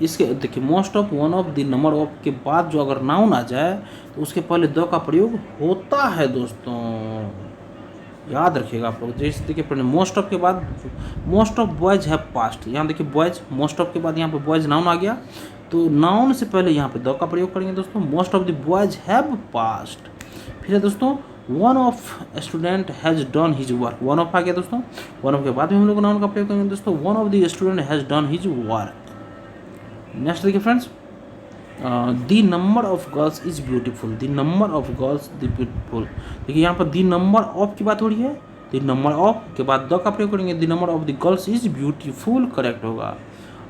इसके देखिए most of one of the number of के बाद जो अगर नाउन आ जाए तो उसके पहले द का प्रयोग होता है दोस्तों, याद रखिएगा आप लोग। जैसे देखिए मोस्ट ऑफ के बाद, most of boys have past, यहाँ देखिए बॉयज, मोस्ट ऑफ के बाद यहाँ पे बॉयज नाउन आ गया, तो नाउन से पहले यहाँ पे द का प्रयोग करेंगे दोस्तों। Most of the boys have passed. फिर है दोस्तों one of student has done his work, one of आ गया दोस्तों, वन ऑफ के बाद भी हम लोग नाउन का प्रयोग करेंगे दोस्तों, one of the student has done his work. Next देखिए friends, the number of girls is beautiful, the number of girls the beautiful. देखिए यहाँ पर द नंबर ऑफ की बात हो रही है, द नंबर ऑफ के बाद द का प्रयोग करेंगे, the number of the girls is beautiful, correct होगा।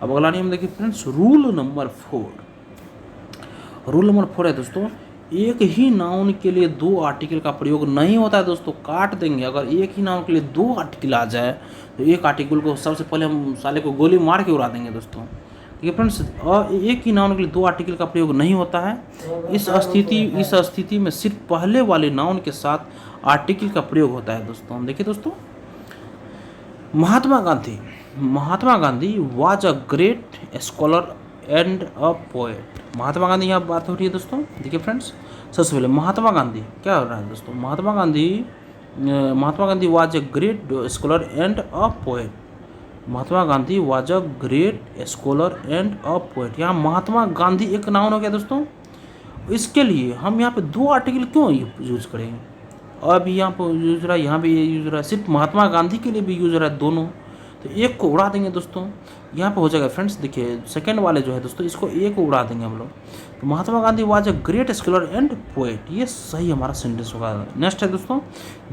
अब अगला नियम देखिए friends, rule number 4। Rule number 4 है दोस्तों, एक ही नाउन के लिए दो आर्टिकल का प्रयोग नहीं होता है दोस्तों, काट देंगे। अगर एक ही नाउन के लिए दो आर्टिकल आ जाए तो एक आर्टिकल को सबसे पहले हम साले को गोली मार के उड़ा देंगे दोस्तों। ठीक है फ्रेंड्स, एक ही नाउन के लिए दो आर्टिकल का प्रयोग नहीं होता है। इस स्थिति में सिर्फ पहले वाले नाउन के साथ आर्टिकल का प्रयोग होता है दोस्तों। देखिए दोस्तों, Mahatma Gandhi was a great scholar and a poet. Mahatma Gandhi यहाँ बात हो रही है दोस्तों। देखिए फ्रेंड्स, सबसे पहले महात्मा गांधी क्या हो रहा है दोस्तों, Mahatma Gandhi was a great scholar and a poet. Mahatma Gandhi was a great scholar and a poet. यहाँ महात्मा गांधी एक नाउन हो गया दोस्तों, इसके लिए हम यहाँ पे दो आर्टिकल क्यों यूज करेंगे। अब यहाँ पर यूज रहा है, यहाँ भी ये यूज रहा है, सिर्फ महात्मा गांधी के लिए भी यूज रहा है दोनों, तो एक को उड़ा देंगे दोस्तों। यहाँ पे हो जाएगा फ्रेंड्स, देखिए सेकंड वाले जो है दोस्तों, इसको एक को उड़ा देंगे हम लोग। तो Mahatma Gandhi was a great scholar and poet, ये सही हमारा सेंटेंस होगा। नेक्स्ट है दोस्तों,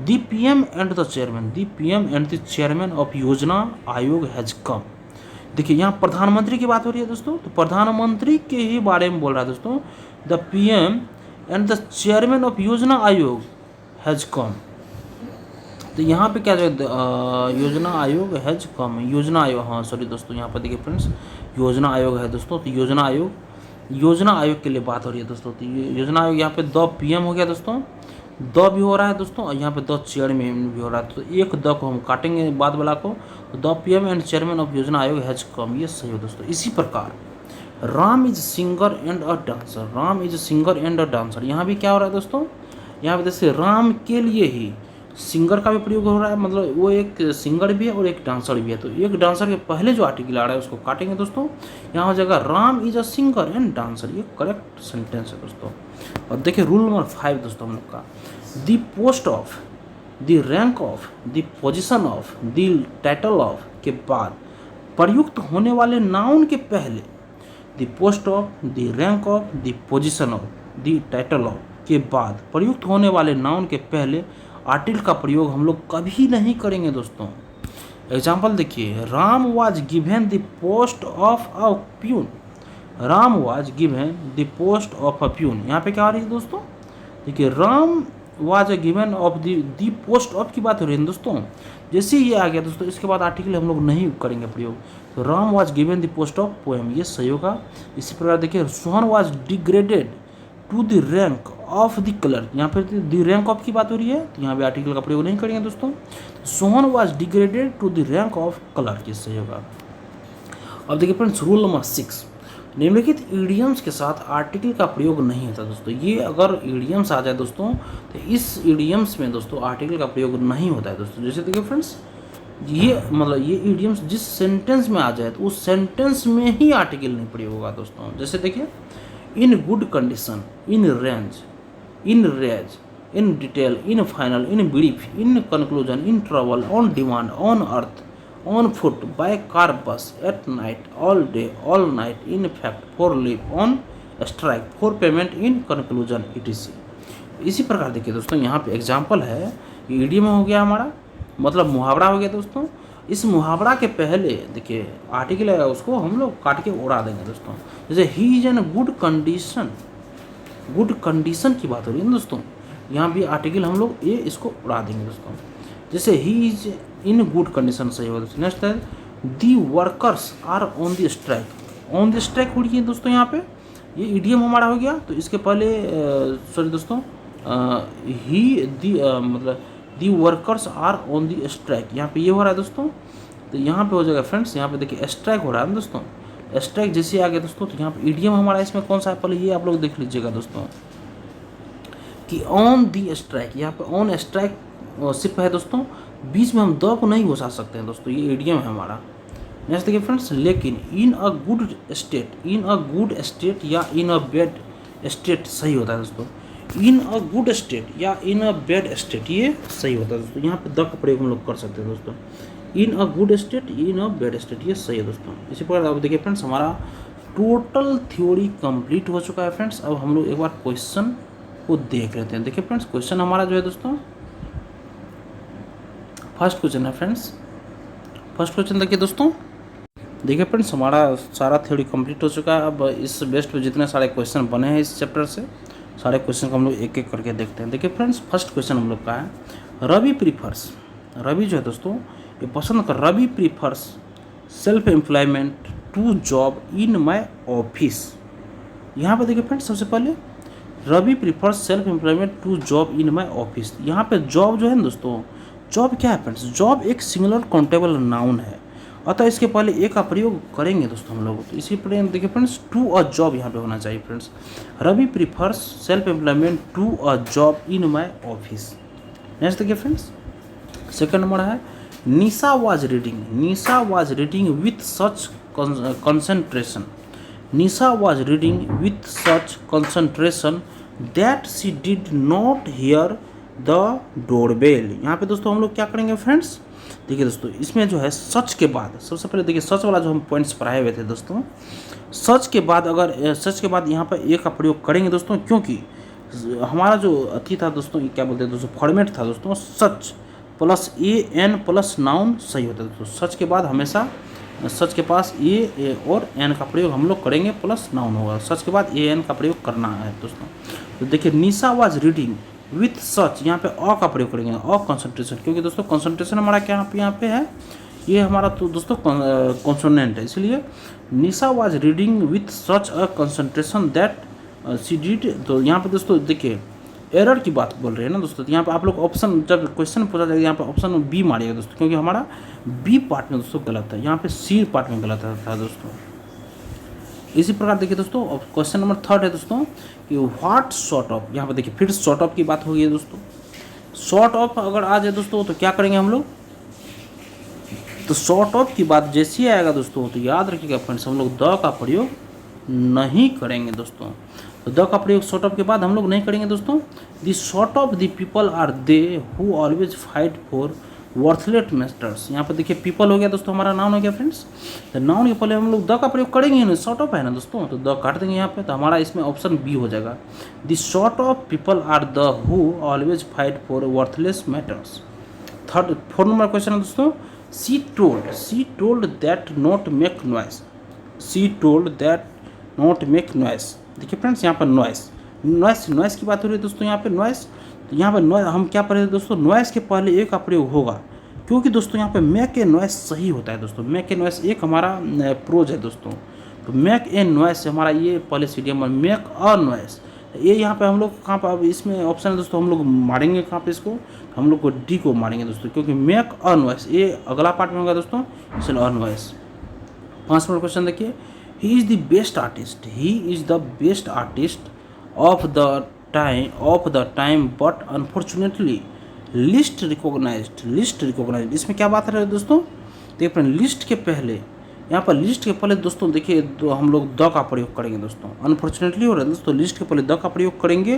the PM and the chairman, the PM and the chairman of Yojana Aayog has come. देखिए यहाँ प्रधानमंत्री की बात हो रही है दोस्तों, तो प्रधानमंत्री के ही बारे में बोल रहा है दोस्तों, the PM and the chairman of Yojana Aayog has come. तो यहाँ पे क्या जो योजना आयोग हैज कम, योजना आयोग, हाँ सॉरी दोस्तों, यहाँ पर देखिए फ्रेंड्स योजना आयोग है दोस्तों, तो योजना आयोग के लिए बात हो रही है दोस्तों। तो योजना आयोग यहाँ पे द पीएम हो गया दोस्तों, द भी हो रहा है दोस्तों, और यहाँ पे द चेयरमैन भी हो रहा है, तो एक द को हम काटेंगे बाद वाला को, तो the PM and chairman of Yojana Aayog has come, ये सही हो दोस्तों। इसी प्रकार Ram is singer and a dancer, Ram is singer and a dancer, यहाँ भी क्या हो रहा है दोस्तों, यहाँ पे जैसे राम के लिए ही सिंगर का भी प्रयोग हो रहा है, मतलब वो एक सिंगर भी है और एक डांसर भी है, तो एक डांसर के पहले जो आर्टिकल आ रहा है उसको काटेंगे दोस्तों। यहाँ हो जाएगा Ram is a singer and dancer, ये करेक्ट सेंटेंस है दोस्तों। और देखिए रूल नंबर 5 दोस्तों हम लोग का, the post of, the rank of, the position of, the title of के बाद प्रयुक्त होने वाले नाउन के पहले, the post of, the rank of, the position of, the title of के बाद प्रयुक्त होने वाले नाउन के पहले आर्टिकल का प्रयोग हम लोग कभी नहीं करेंगे दोस्तों। एग्जाम्पल देखिए, Ram was given the post of a peon, Ram was given the post of a peon, यहाँ पे क्या आ रही है दोस्तों, देखिए Ram was given of the post of की बात हो रही है दोस्तों। जैसे ये आ गया दोस्तों, इसके बाद आर्टिकल हम लोग नहीं करेंगे प्रयोग, तो Ram was given the post of peon, ये सही होगा। इसी प्रकार देखिए, Sohan was degraded to the rank of the clerk, यहाँ पर द रैंक ऑफ की बात हो रही है, तो यहाँ पे आर्टिकल का प्रयोग नहीं करेंगे दोस्तों। Sohan was degraded to the rank of clerk, ये सही होगा। अब देखिए फ्रेंड्स, रूल नंबर 6, निम्नलिखित ईडियम्स के साथ आर्टिकल का प्रयोग नहीं होता दोस्तों। ये अगर ईडियम्स आ जाए दोस्तों, तो इस ईडियम्स में दोस्तों आर्टिकल का प्रयोग नहीं होता है दोस्तों। जैसे देखिए फ्रेंड्स, ये मतलब ये ईडियम्स जिस सेंटेंस में आ जाए तो उस सेंटेंस में ही आर्टिकल नहीं प्रयोग होगा दोस्तों। जैसे देखिए, in good condition, in range, in rage, in detail, in final, in brief, in conclusion, in trouble, on demand, on earth, on foot, by car, bus, at night, all day, all night, in fact, for leave, on strike, for payment, in conclusion, etc. इसी प्रकार देखिए दोस्तों, यहाँ पे example है, idiom हो गया हमारा, मतलब मुहावरा हो गया दोस्तों, इस मुहावरा के पहले देखिए आर्टिकल है, उसको हम लोग काट के उड़ा देंगे दोस्तों। जैसे he is in good condition, good condition की बात हो रही है ना दोस्तों, यहाँ भी आर्टिकल हम लोग ये इसको उड़ा देंगे दोस्तों। जैसे he is in good condition सही होगा दोस्तों। नेक्स्ट है the workers are on the strike. On the strike हो रही है दोस्तों, यहाँ पे ये ईडीएम हमारा हो गया। तो इसके पहले सॉरी दोस्तों, ही दी मतलब the workers are on the strike, यहाँ पे ये हो रहा है दोस्तों। तो यहाँ पे हो जाएगा फ्रेंड्स, यहाँ पे देखिए स्ट्राइक हो रहा है ना दोस्तों। स्ट्राइक जैसे आ गया दोस्तों, तो यहाँ पे ईडीएम हमारा इसमें कौन सा है, पहले ये आप लोग देख लीजिएगा दोस्तों कि ऑन दी स्ट्राइक। यहाँ पे ऑन स्ट्राइक सिर्फ है दोस्तों, बीच में हम द को नहीं घुसा सकते हैं दोस्तों, ये ईडीएम है हमारा। नेक्स्ट देखिए फ्रेंड्स, लेकिन in a good state, in a good state या इन अ बैड स्टेट सही होता है दोस्तों। इन अ गुड स्टेट या इन अ बैड स्टेट ये सही होता है दोस्तों। यहाँ पे द का प्रयोग हम लोग कर सकते हैं दोस्तों। In a good state, in a bad state ये सही है दोस्तों। इसी प्रकार अब देखिए फ्रेंड्स, हमारा टोटल थ्योरी कंप्लीट हो चुका है फ्रेंड्स। अब हम लोग एक बार क्वेश्चन को देख लेते हैं। देखिए फ्रेंड्स, क्वेश्चन हमारा जो है दोस्तों, फर्स्ट क्वेश्चन है फ्रेंड्स। फर्स्ट क्वेश्चन देखिए दोस्तों, देखिए फ्रेंड्स हमारा सारा थ्योरी कंप्लीट हो चुका है। अब इस बेस्ट पे जितने सारे क्वेश्चन बने हैं इस चैप्टर से, सारे क्वेश्चन को हम लोग एक एक करके देखते हैं। देखिए फ्रेंड्स, फर्स्ट क्वेश्चन हम लोग का है, रवि प्रीफर्स, रवि जो है दोस्तों ये पसंद कर, Ravi prefers self employment to job in my office. यहाँ पे देखिए फ्रेंड्स, सबसे पहले Ravi prefers self employment to job in my office. यहाँ पे जॉब जो है ना दोस्तों, जॉब क्या है फ्रेंड्स, जॉब एक सिंगुलर काउंटेबल नाउन है, अतः इसके पहले ए का प्रयोग करेंगे दोस्तों हम लोग। तो इसी प्रकार देखिए फ्रेंड्स, टू अ जॉब यहाँ पे होना चाहिए friends. Ravi prefers self employment to a job in my office. Next देखिए फ्रेंड्स, सेकंड नंबर है, Nisha was reading, Nisha was reading with such concentration, Nisha was reading with such concentration that she did not hear the doorbell. यहाँ पे दोस्तों हम लोग क्या करेंगे friends, देखिए दोस्तों इसमें जो है सच के बाद, सबसे पहले देखिए सच वाला जो हम पॉइंट्स पढ़ाए हुए थे दोस्तों, सच के बाद अगर सच के बाद यहाँ पर ए का प्रयोग करेंगे दोस्तों, क्योंकि हमारा जो अथी था दोस्तों, ये क्या बोलते हैं दोस्तों, फॉर्मेट था दोस्तों, सच plus a N plus noun सही होता है दोस्तों। सच के बाद हमेशा सच के पास ए और एन का प्रयोग हम लोग करेंगे, प्लस नाउन होगा। सच के बाद ए एन का प्रयोग करना है दोस्तों। तो देखिए निशा वाज रीडिंग विथ सच, यहाँ पे अ का प्रयोग करेंगे, अ कंसंट्रेशन, क्योंकि दोस्तों कंसंट्रेशन हमारा क्या यहाँ पे है, ये हमारा तो दोस्तों कॉन्सोनेंट है, इसलिए Nisha was reading with such a concentration that she did. तो यहाँ पे दोस्तों देखिए एरर की बात बोल रहे हैं ना दोस्तों, तो यहाँ पे आप लोग ऑप्शन, जब क्वेश्चन पूछा जाएगा यहाँ पे ऑप्शन बी मारिएगा दोस्तों, क्योंकि हमारा बी पार्ट में दोस्तों गलत है, यहाँ पे सी पार्ट में गलत था दोस्तों। इसी प्रकार देखिए दोस्तों, क्वेश्चन नंबर थर्ड है दोस्तों कि व्हाट सॉर्ट ऑफ, यहाँ पे देखिए फिर सॉर्ट ऑफ की बात हो गई है दोस्तों। सॉर्ट ऑफ अगर आ जाए दोस्तों तो क्या करेंगे हम लोग, तो सॉर्ट ऑफ की बात जैसे ही आएगा दोस्तों, तो याद रखिएगा फ्रेंड्स, हम लोग द का प्रयोग नहीं करेंगे दोस्तों। तो द का प्रयोग सॉर्ट ऑफ के बाद हम लोग नहीं करेंगे दोस्तों। The sort of the people are they who always fight for worthless matters. यहाँ पर देखिए पीपल हो गया दोस्तों, हमारा नाउन हो गया फ्रेंड्स। तो नाउन के पहले हम लोग द का प्रयोग करेंगे ना, सॉर्ट ऑफ है ना दोस्तों, तो द काट देंगे यहाँ पे, तो हमारा इसमें ऑप्शन बी हो जाएगा। The sort of people are the who always fight for worthless matters. Fourth number question है दोस्तों, she told that not make noise, she told that not make noise. देखिए फ्रेंड्स यहाँ पर नॉइस की बात हो रही है दोस्तों, यहाँ पे नॉइस, तो यहाँ पर नॉइस हम क्या पढ़े दोस्तों, नॉइस के पहले ए का प्रयोग होगा, क्योंकि दोस्तों यहाँ पे मेक ए नॉइस सही होता है दोस्तों। मेक ए नॉइस एक हमारा प्रोज है दोस्तों, तो मेक ए नॉइस हमारा ये पहले सीडीएम, मेक अ नॉइस, ये यहाँ पे हम लोग कहाँ पर, अब इसमें ऑप्शन है दोस्तों, हम लोग मारेंगे कहाँ पे इसको, हम लोग को डी को मारेंगे दोस्तों, क्योंकि मेक अ नॉइस ये अगला पार्ट में होगा दोस्तों, इसलिए अ नॉइस। 5 नंबर क्वेश्चन देखिए, he is the best artist, he is the best artist of the time but unfortunately least recognised. इसमें क्या बात है दोस्तों, देखिए फ्रेंड लिस्ट के पहले, यहाँ पर लिस्ट के पहले दोस्तों देखिए तो हम लोग द का प्रयोग करेंगे दोस्तों। अनफॉर्चुनेटली हो रहा है दोस्तों, लिस्ट के पहले द का प्रयोग करेंगे,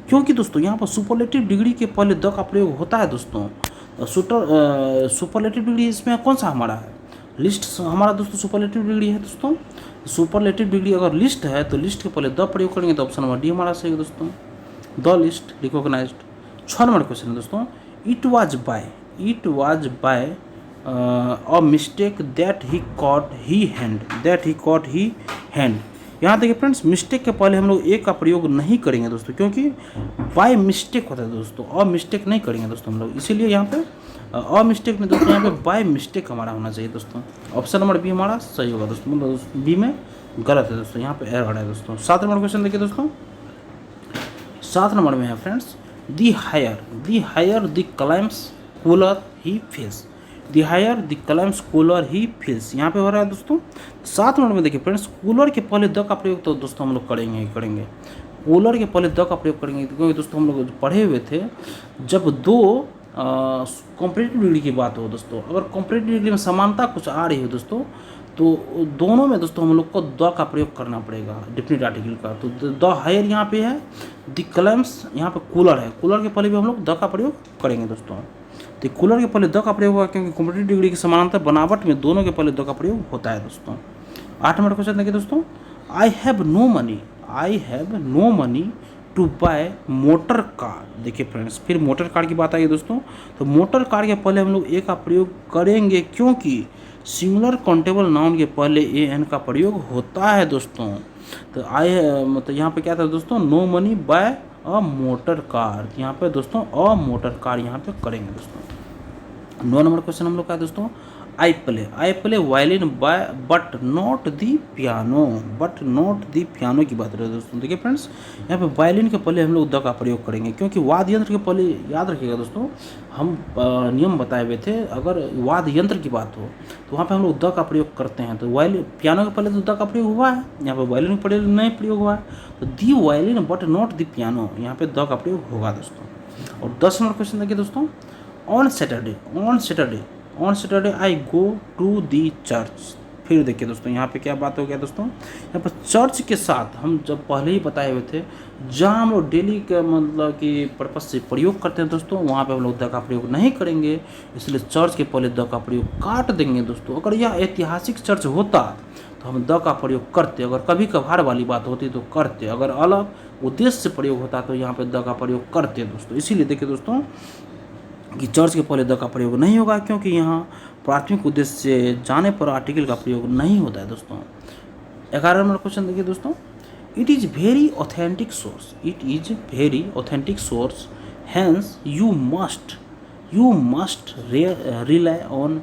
क्योंकि दोस्तों यहाँ पर सुपरलेटिव डिग्री के पहले द का प्रयोग होता है दोस्तों। सुपरलेटिव डिग्री इसमें कौन सा हमारा है, लिस्ट हमारा दोस्तों सुपरलेटिव डिग्री है दोस्तों। सुपरलेटिव डिग्री अगर लिस्ट है तो लिस्ट के पहले द प्रयोग करेंगे, तो ऑप्शन नंबर डी हमारा सही है दोस्तों, the least recognised. 6 number question है दोस्तों, it was by a mistake that he caught he hand. यहाँ देखिए फ्रेंड्स, मिस्टेक के पहले हम लोग ए का प्रयोग नहीं करेंगे दोस्तों, क्योंकि बाय मिस्टेक होता है दोस्तों, अ मिस्टेक नहीं करेंगे दोस्तों हम लोग, इसीलिए यहाँ पे अ मिस्टेक में दोस्तों यहाँ पे बाय मिस्टेक हमारा होना चाहिए दोस्तों। ऑप्शन नंबर बी हमारा सही होगा दोस्तों, मतलब बी में गलत है दोस्तों, यहाँ पे एरर है दोस्तों। 7 नंबर क्वेश्चन देखिए दोस्तों, 7 नंबर में है friends, the higher the climbs cooler he feels. The higher the climbs cooler he feels, यहाँ पे हो रहा है दोस्तों। 7 नंबर में देखिए फ्रेंड्स, कूलर के पहले द का प्रयोग तो दोस्तों हम लोग करेंगे ही करेंगे, कूलर के पहले द का प्रयोग करेंगे, क्योंकि दोस्तों हम लोग पढ़े हुए थे, जब दो कॉम्परेटिव डिग्री की बात हो दोस्तों, अगर कॉम्परेटिव डिग्री में समानता कुछ आ रही हो दोस्तों, तो दोनों में दोस्तों हम लोग को द का प्रयोग करना पड़ेगा डिफिनिट आर्टिकल का। तो द हायर यहाँ पे है, द क्लैम्स यहाँ पे कूलर है, कूलर के पहले भी हम लोग द का प्रयोग करेंगे दोस्तों। तो कूलर के पहले द का प्रयोग होगा, क्योंकि कॉम्परेटिव डिग्री की समानांतर बनावट में दोनों के पहले द का प्रयोग होता है दोस्तों। 8 नंबर क्वेश्चन देखिए दोस्तों, I have no money to buy motor car. देखिए फ्रेंड्स, फिर मोटर कार की बात आई दोस्तों, तो मोटर कार के पहले हम लोग ए का प्रयोग करेंगे, क्योंकि सिंगुलर काउंटेबल नाउन के पहले ए एन का प्रयोग होता है दोस्तों। तो आई मतलब यहाँ पे क्या था दोस्तों, no money buy a motor car, यहाँ पे दोस्तों अ मोटर कार यहाँ पे करेंगे दोस्तों। 9 नंबर क्वेश्चन हम लोग का है दोस्तों, I play violin by but not the piano की बात रहे दोस्तों। देखिए फ्रेंड्स, यहाँ पे वायलिन के पहले हम लोग द का प्रयोग करेंगे, क्योंकि वाद्य यंत्र के पहले, याद रखिएगा दोस्तों, हम नियम बताए हुए थे, अगर वाद्य यंत्र की बात हो तो वहाँ पे हम लोग द का प्रयोग करते हैं। तो वायलिन, पियानो के पहले तो द का प्रयोग हुआ है, यहाँ पे वायलिन के पहले नहीं प्रयोग हुआ है, तो the violin but not the piano, यहाँ पे द का प्रयोग होगा दोस्तों। और 10 नंबर क्वेश्चन देखिए दोस्तों, on Saturday I go to the church. फिर देखिए दोस्तों, यहाँ पे क्या बात हो गया दोस्तों, यहाँ पर चर्च के साथ हम जब पहले ही बताए हुए थे, जहाँ हम लोग डेली के मतलब कि पर्पज से प्रयोग करते हैं दोस्तों, वहाँ पे हम लोग द का प्रयोग नहीं करेंगे, इसलिए चर्च के पहले द का प्रयोग काट देंगे दोस्तों। अगर यह ऐतिहासिक चर्च होता तो हम द का प्रयोग करते, अगर कभी कभार वाली बात होती तो करते, अगर अलग उद्देश्य से प्रयोग होता तो यहाँ पे द का प्रयोग करते दोस्तों। इसीलिए देखिए दोस्तों कि चर्च के पहले द का प्रयोग नहीं होगा, क्योंकि यहाँ प्राथमिक उद्देश्य से जाने पर आर्टिकल का प्रयोग नहीं होता है दोस्तों। 11 नंबर क्वेश्चन देखिए दोस्तों, it is very authentic source hence you must rely on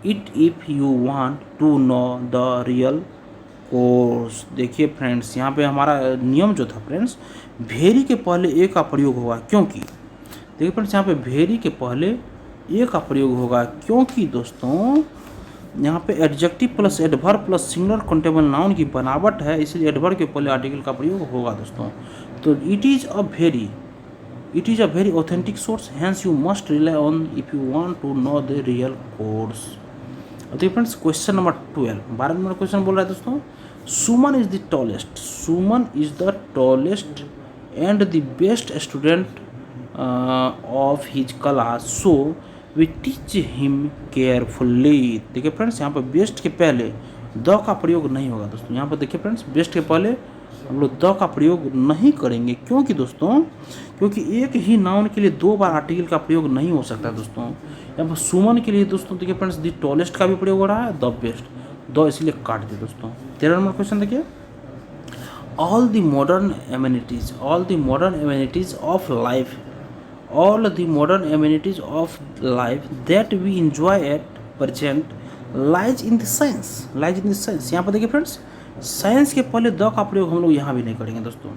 it if you want to know the real course. देखिए फ्रेंड्स, यहाँ पे हमारा नियम जो था फ्रेंड्स, वेरी के पहले ए का प्रयोग होगा, क्योंकि देखिए फ्रेंड्स, यहाँ पे वेरी के पहले ए का प्रयोग होगा, क्योंकि दोस्तों यहाँ पे adjective plus adverb plus singular countable noun की बनावट है, इसलिए एडवर्ब के पहले आर्टिकल का प्रयोग होगा दोस्तों। तो it is a very authentic source hence you must rely on if you want to know the real course. देखिए friends, question number 12 number question बोल रहा है दोस्तों, Suman is the tallest and the best student of his class, so we teach him carefully. देखिए friends, यहाँ पर best के पहले द का प्रयोग नहीं होगा दोस्तों। यहाँ पर देखिए फ्रेंड्स, बेस्ट के पहले हम लोग द का प्रयोग नहीं करेंगे, क्योंकि एक ही नाउन के लिए 2 बार आर्टिकल का प्रयोग नहीं हो सकता दोस्तों। यहाँ पर सुमन के लिए दोस्तों देखिए फ्रेंड्स, द टॉलेस्ट का भी प्रयोग हो रहा है, द बेस्ट, द इसलिए काट दिए दोस्तों। 13 नंबर क्वेश्चन देखिए, all the modern amenities of life that we enjoy at present lies in the science। यहाँ पर देखिए फ्रेंड्स, साइंस के पहले द का प्रयोग हम लोग यहाँ भी नहीं करेंगे दोस्तों।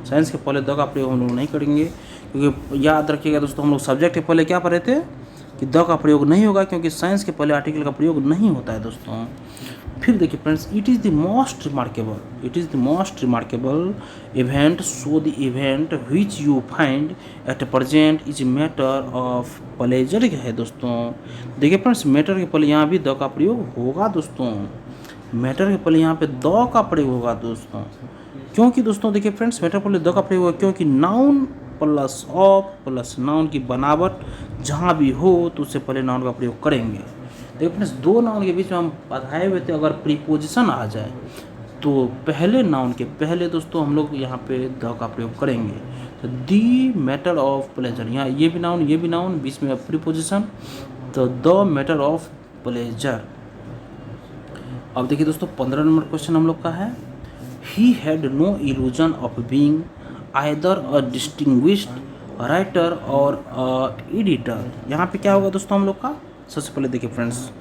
साइंस के पहले द का प्रयोग हम लोग नहीं करेंगे, क्योंकि याद रखिएगा दोस्तों, हम लोग सब्जेक्ट के पहले क्या पढ़े थे कि द का प्रयोग नहीं होगा, क्योंकि साइंस के पहले आर्टिकल का प्रयोग नहीं होता है दोस्तों। फिर देखिए friends, it is the most remarkable event, so the event which you find at present is matter of pleasure है दोस्तों। देखिए फ्रेंड्स, मैटर के पहले यहाँ भी द का प्रयोग होगा दोस्तों, मैटर के पहले यहाँ पे द का प्रयोग होगा दोस्तों, क्योंकि दोस्तों देखिए फ्रेंड्स, मैटर पहले द का प्रयोग होगा, क्योंकि noun plus of plus noun की बनावट जहाँ भी हो तो उससे पहले नाउन का प्रयोग करेंगे। देखिए फ्रेंड्स, 2 नाउन के बीच में हम पढ़ाए हुए थे, अगर प्रीपोजिशन आ जाए तो पहले नाउन के पहले दोस्तों हम लोग यहाँ पे द का प्रयोग करेंगे। तो दी मैटर ऑफ प्लेजर, यहाँ ये भी नाउन बीच में प्रीपोजिशन, तो द मैटर ऑफ प्लेजर। अब देखिए दोस्तों 15 नंबर क्वेश्चन हम लोग का है, he had no illusion of being either a distinguished writer और एडिटर। यहाँ पे क्या होगा दोस्तों हम लोग का, सबसे पहले देखिए फ्रेंड्स,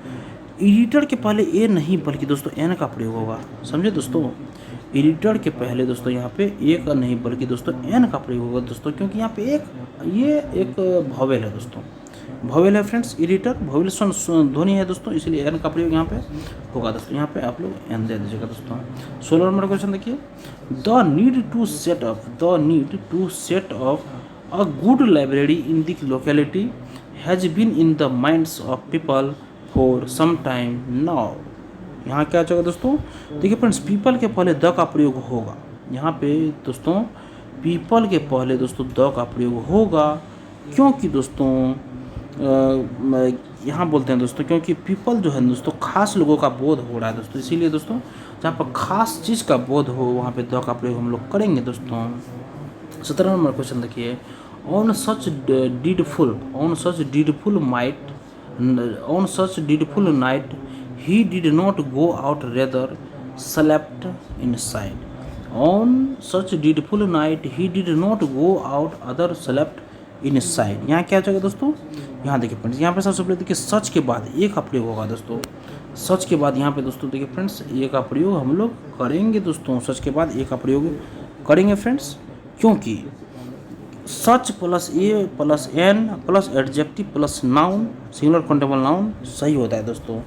एडिटर के पहले ए नहीं बल्कि दोस्तों एन का प्रयोग होगा, समझे दोस्तों। एडिटर के पहले दोस्तों यहाँ पे ए का नहीं बल्कि दोस्तों एन का प्रयोग होगा दोस्तों, क्योंकि यहाँ पे ये एक भवेल है दोस्तों, भवेल है फ्रेंड्स। एडिटर भवेल स्वन ध्वनि है दोस्तों, इसलिए एन का प्रयोग यहाँ पे होगा दोस्तों। यहाँ पे आप लोग एन दे दीजिएगा दोस्तों। 16 नंबर क्वेश्चन देखिए, the need to set up a good library in the locality has been in the minds of people for some time now. यहाँ क्या चाहिए दोस्तों, देखिए फ्रेंड्स, पीपल के पहले द का प्रयोग होगा। यहाँ पे दोस्तों पीपल के पहले दोस्तों द का प्रयोग होगा, क्योंकि दोस्तों यहाँ बोलते हैं दोस्तों, क्योंकि पीपल जो है दोस्तों खास लोगों का बोध हो रहा है दोस्तों, इसीलिए दोस्तों जहाँ पर खास चीज़ का बोध हो वहाँ पे द का प्रयोग हम लोग करेंगे दोस्तों। 17 नंबर क्वेश्चन देखिए, on such dreadful night he did not go out, rather slept inside. On such dreadful night he did not go out, other slept inside. यहाँ क्या चाहिए दोस्तों, यहाँ देखिए फ्रेंड्स, यहाँ पे सबसे पहले देखिए सच के बाद ए का प्रयोग होगा दोस्तों। सच के बाद यहाँ पे दोस्तों देखिए फ्रेंड्स ए का प्रयोग हम लोग करेंगे दोस्तों, सच के बाद ए का प्रयोग करेंगे फ्रेंड्स, क्योंकि such plus a plus an plus adjective plus noun singular countable noun सही होता है दोस्तों।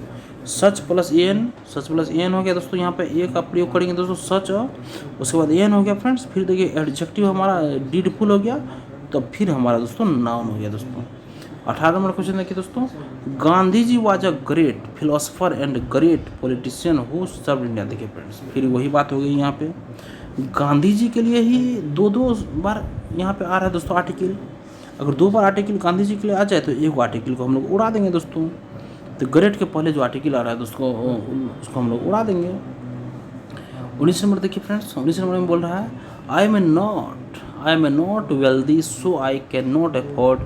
सच प्लस एन हो गया दोस्तों, यहाँ पे ए का प्रयोग करेंगे दोस्तों सच, उसके बाद एन हो गया फ्रेंड्स, फिर देखिए एडजेक्टिव हमारा डीडफुल हो गया, तब फिर हमारा दोस्तों नाउन हो गया दोस्तों। 18 नंबर क्वेश्चन देखिए दोस्तों, Gandhi ji was a great philosopher and great politician who served India. देखिए फ्रेंड्स फिर वही बात हो गई, यहाँ पे गांधी जी के लिए ही दो बार यहाँ पे आ रहा है दोस्तों आर्टिकल। अगर 2 बार आर्टिकल गांधी जी के लिए आ जाए तो एक आर्टिकल को हम लोग उड़ा देंगे दोस्तों। तो ग्रेट के पहले जो आर्टिकल आ रहा है दोस्तों उसको हम लोग उड़ा देंगे। 19 नंबर देखिए फ्रेंड्स, 19 नंबर में बोल रहा है, I am not wealthy so I can not afford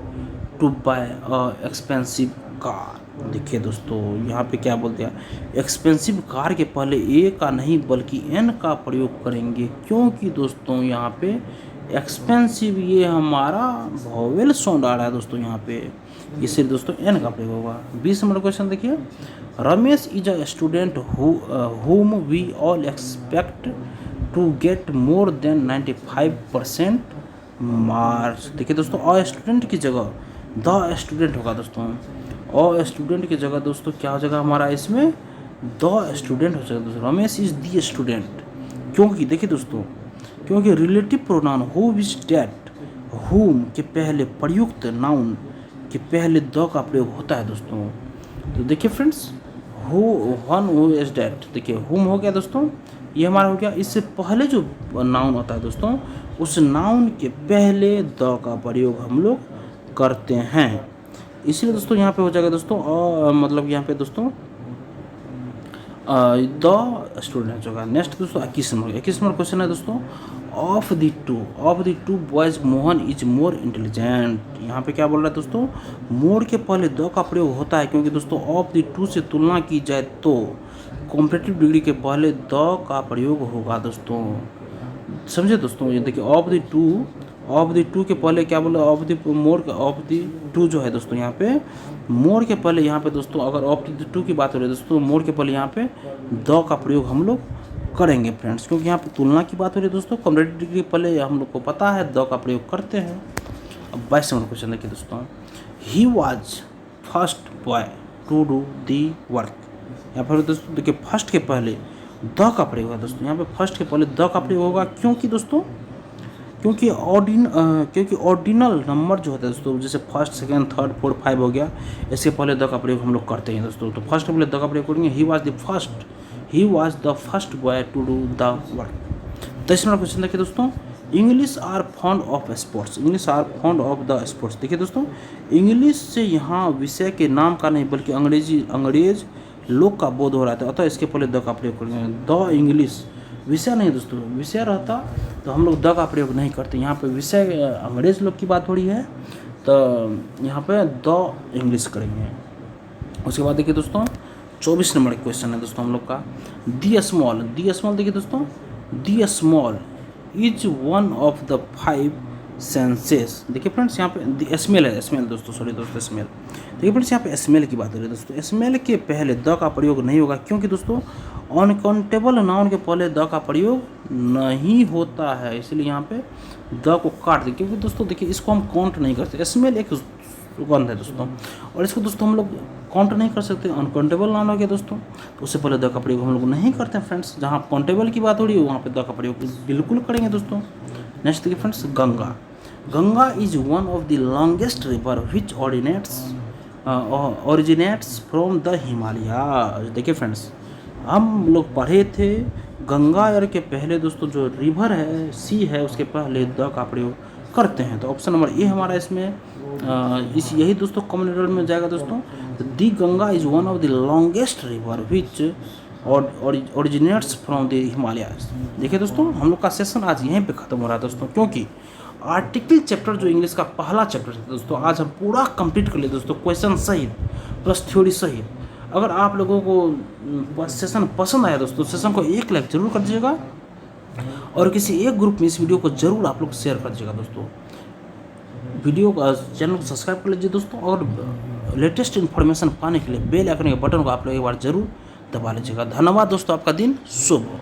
to buy a expensive car. देखिए दोस्तों यहाँ पे क्या बोलते हैं, एक्सपेंसिव कार के पहले ए का नहीं बल्कि एन का प्रयोग करेंगे, क्योंकि दोस्तों यहाँ पे एक्सपेंसिव ये हमारा वोवेल साउंड आ रहा है दोस्तों यहाँ पे, इससे दोस्तों एन का प्रयोग होगा। 20 नंबर क्वेश्चन देखिए, Ramesh is a student whom we all expect to get more than 95% marks. देखिए दोस्तों अ स्टूडेंट की जगह द स्टूडेंट होगा दोस्तों, अ स्टूडेंट की जगह दोस्तों क्या हो जाएगा हमारा इसमें द स्टूडेंट हो जाएगा दोस्तों। रमेश इज द स्टूडेंट, क्योंकि देखिए दोस्तों क्योंकि relative pronoun who which that हुम के पहले प्रयुक्त नाउन के पहले द का प्रयोग होता है दोस्तों। तो देखिए friends who one who is that, देखिए हुम हो गया दोस्तों, ये हमारा हो गया। इससे पहले जो नाउन होता है दोस्तों उस नाउन के पहले द का प्रयोग हम लोग करते हैं, इसलिए दोस्तों यहाँ पे हो जाएगा दोस्तों मतलब यहाँ पे दोस्तों द स्टूडेंट होगा। नेक्स्ट दोस्तों 21 नंबर क्वेश्चन है दोस्तों, of the two boys Mohan is more intelligent. यहाँ पे क्या बोल रहा है दोस्तों, मोर के पहले द का प्रयोग होता है, क्योंकि दोस्तों ऑफ द टू से तुलना की जाए तो कॉम्पिटिटिव डिग्री के पहले द का प्रयोग होगा दोस्तों, समझे दोस्तों। ये देखिए ऑफ द टू के पहले क्या बोला, ऑफ द टू जो है दोस्तों यहाँ पे मोर के पहले यहाँ पे दोस्तों अगर ऑफ द टू की बात हो रही है दोस्तों मोर के पहले यहाँ पे द का प्रयोग हम लोग करेंगे फ्रेंड्स, क्योंकि यहाँ पे तुलना की बात हो रही है दोस्तों, कॉम्पिटिटिव डिग्री पहले हम लोग को पता है द का प्रयोग करते हैं। अब 22 नंबर क्वेश्चन देखिए दोस्तों, he was first boy to do the work. यहाँ पर दोस्तों देखिए फर्स्ट के पहले द का प्रयोग होगा दोस्तों, यहाँ पे फर्स्ट के पहले द का प्रयोग होगा, क्योंकि दोस्तों क्योंकि ऑर्डिनल नंबर जो होता है दोस्तों जैसे फर्स्ट सेकंड थर्ड फोर्थ 5 हो गया, इसके पहले द का प्रयोग हम लोग करते हैं दोस्तों। तो फर्स्ट के पहले द का प्रयोग करेंगे, he was the first boy to do the work. 23 number question देखिए दोस्तों, English are fond of the sports. देखिए दोस्तों इंग्लिश से यहाँ विषय के नाम का नहीं बल्कि अंग्रेज लोग का बोध हो रहा था, अतः इसके पहले द का प्रयोग करेंगे। द इंग्लिश विषय नहीं दोस्तों, विषय रहता तो हम लोग द का प्रयोग नहीं करते, यहाँ पे विषय अंग्रेज लोग की बात हो रही है तो यहाँ पे द इंग्लिश करेंगे। उसके बाद देखिए दोस्तों 24 नंबर क्वेश्चन है दोस्तों हम लोग का। दी स्मॉल देखिए दोस्तों, the small is one of the 5 senses. देखिए फ्रेंड्स यहाँ पे स्मेल है, स्मेल दोस्तों, सॉरी दोस्तों स्मेल। देखिए फ्रेंड्स यहाँ पे स्मेल की बात हो रही है दोस्तों। स्मेल के पहले द का प्रयोग नहीं होगा, क्योंकि दोस्तों अनकाउंटेबल नाउन के पहले द का प्रयोग नहीं होता है, इसलिए यहाँ पे द को काट दे। क्योंकि दोस्तों देखिए इसको हम काउंट नहीं करते, स्मेल एक सुगंध है दोस्तों, और इसको दोस्तों हम लोग काउंट नहीं कर सकते। अनकाउंटेबल नाउन हो गया दोस्तों, तो उससे पहले द का प्रयोग हम लोग नहीं करते हैं फ्रेंड्स। जहाँ काउंटेबल की बात हो रही है वहाँ पे द का प्रयोग बिल्कुल करेंगे दोस्तों। नेक्स्ट देखिए friends, Ganga. Ganga is one of the longest river which originates from the Himalaya. देखिए फ्रेंड्स, हम लोग पढ़े थे गंगा के पहले दोस्तों जो रिवर है, सी है, उसके पहले द का प्रयोग करते हैं। तो ऑप्शन नंबर ए हमारा इसमें यही दोस्तों कॉमन एरर में जाएगा दोस्तों। The Ganga is one of the longest river which originates from the Himalayas. देखिए दोस्तों हम लोग का सेशन आज यहीं पे खत्म हो रहा है दोस्तों, क्योंकि आर्टिकल चैप्टर जो इंग्लिश का पहला चैप्टर है दोस्तों, आज हम पूरा कंप्लीट कर लिए दोस्तों, क्वेश्चन सहित प्लस थ्योरी सहित। अगर आप लोगों को सेशन पसंद आया दोस्तों, सेशन को एक लाइक जरूर कर दीजिएगा, और किसी एक ग्रुप में इस वीडियो को जरूर आप लोग शेयर कर दीजिएगा दोस्तों। वीडियो का चैनल को सब्सक्राइब कर लीजिए दोस्तों, और लेटेस्ट इन्फॉर्मेशन पाने के लिए बेल आइकन के बटन को आप लोग एक बार जरूर दबा लीजिएगा। धन्यवाद दोस्तों, आपका दिन शुभ हो।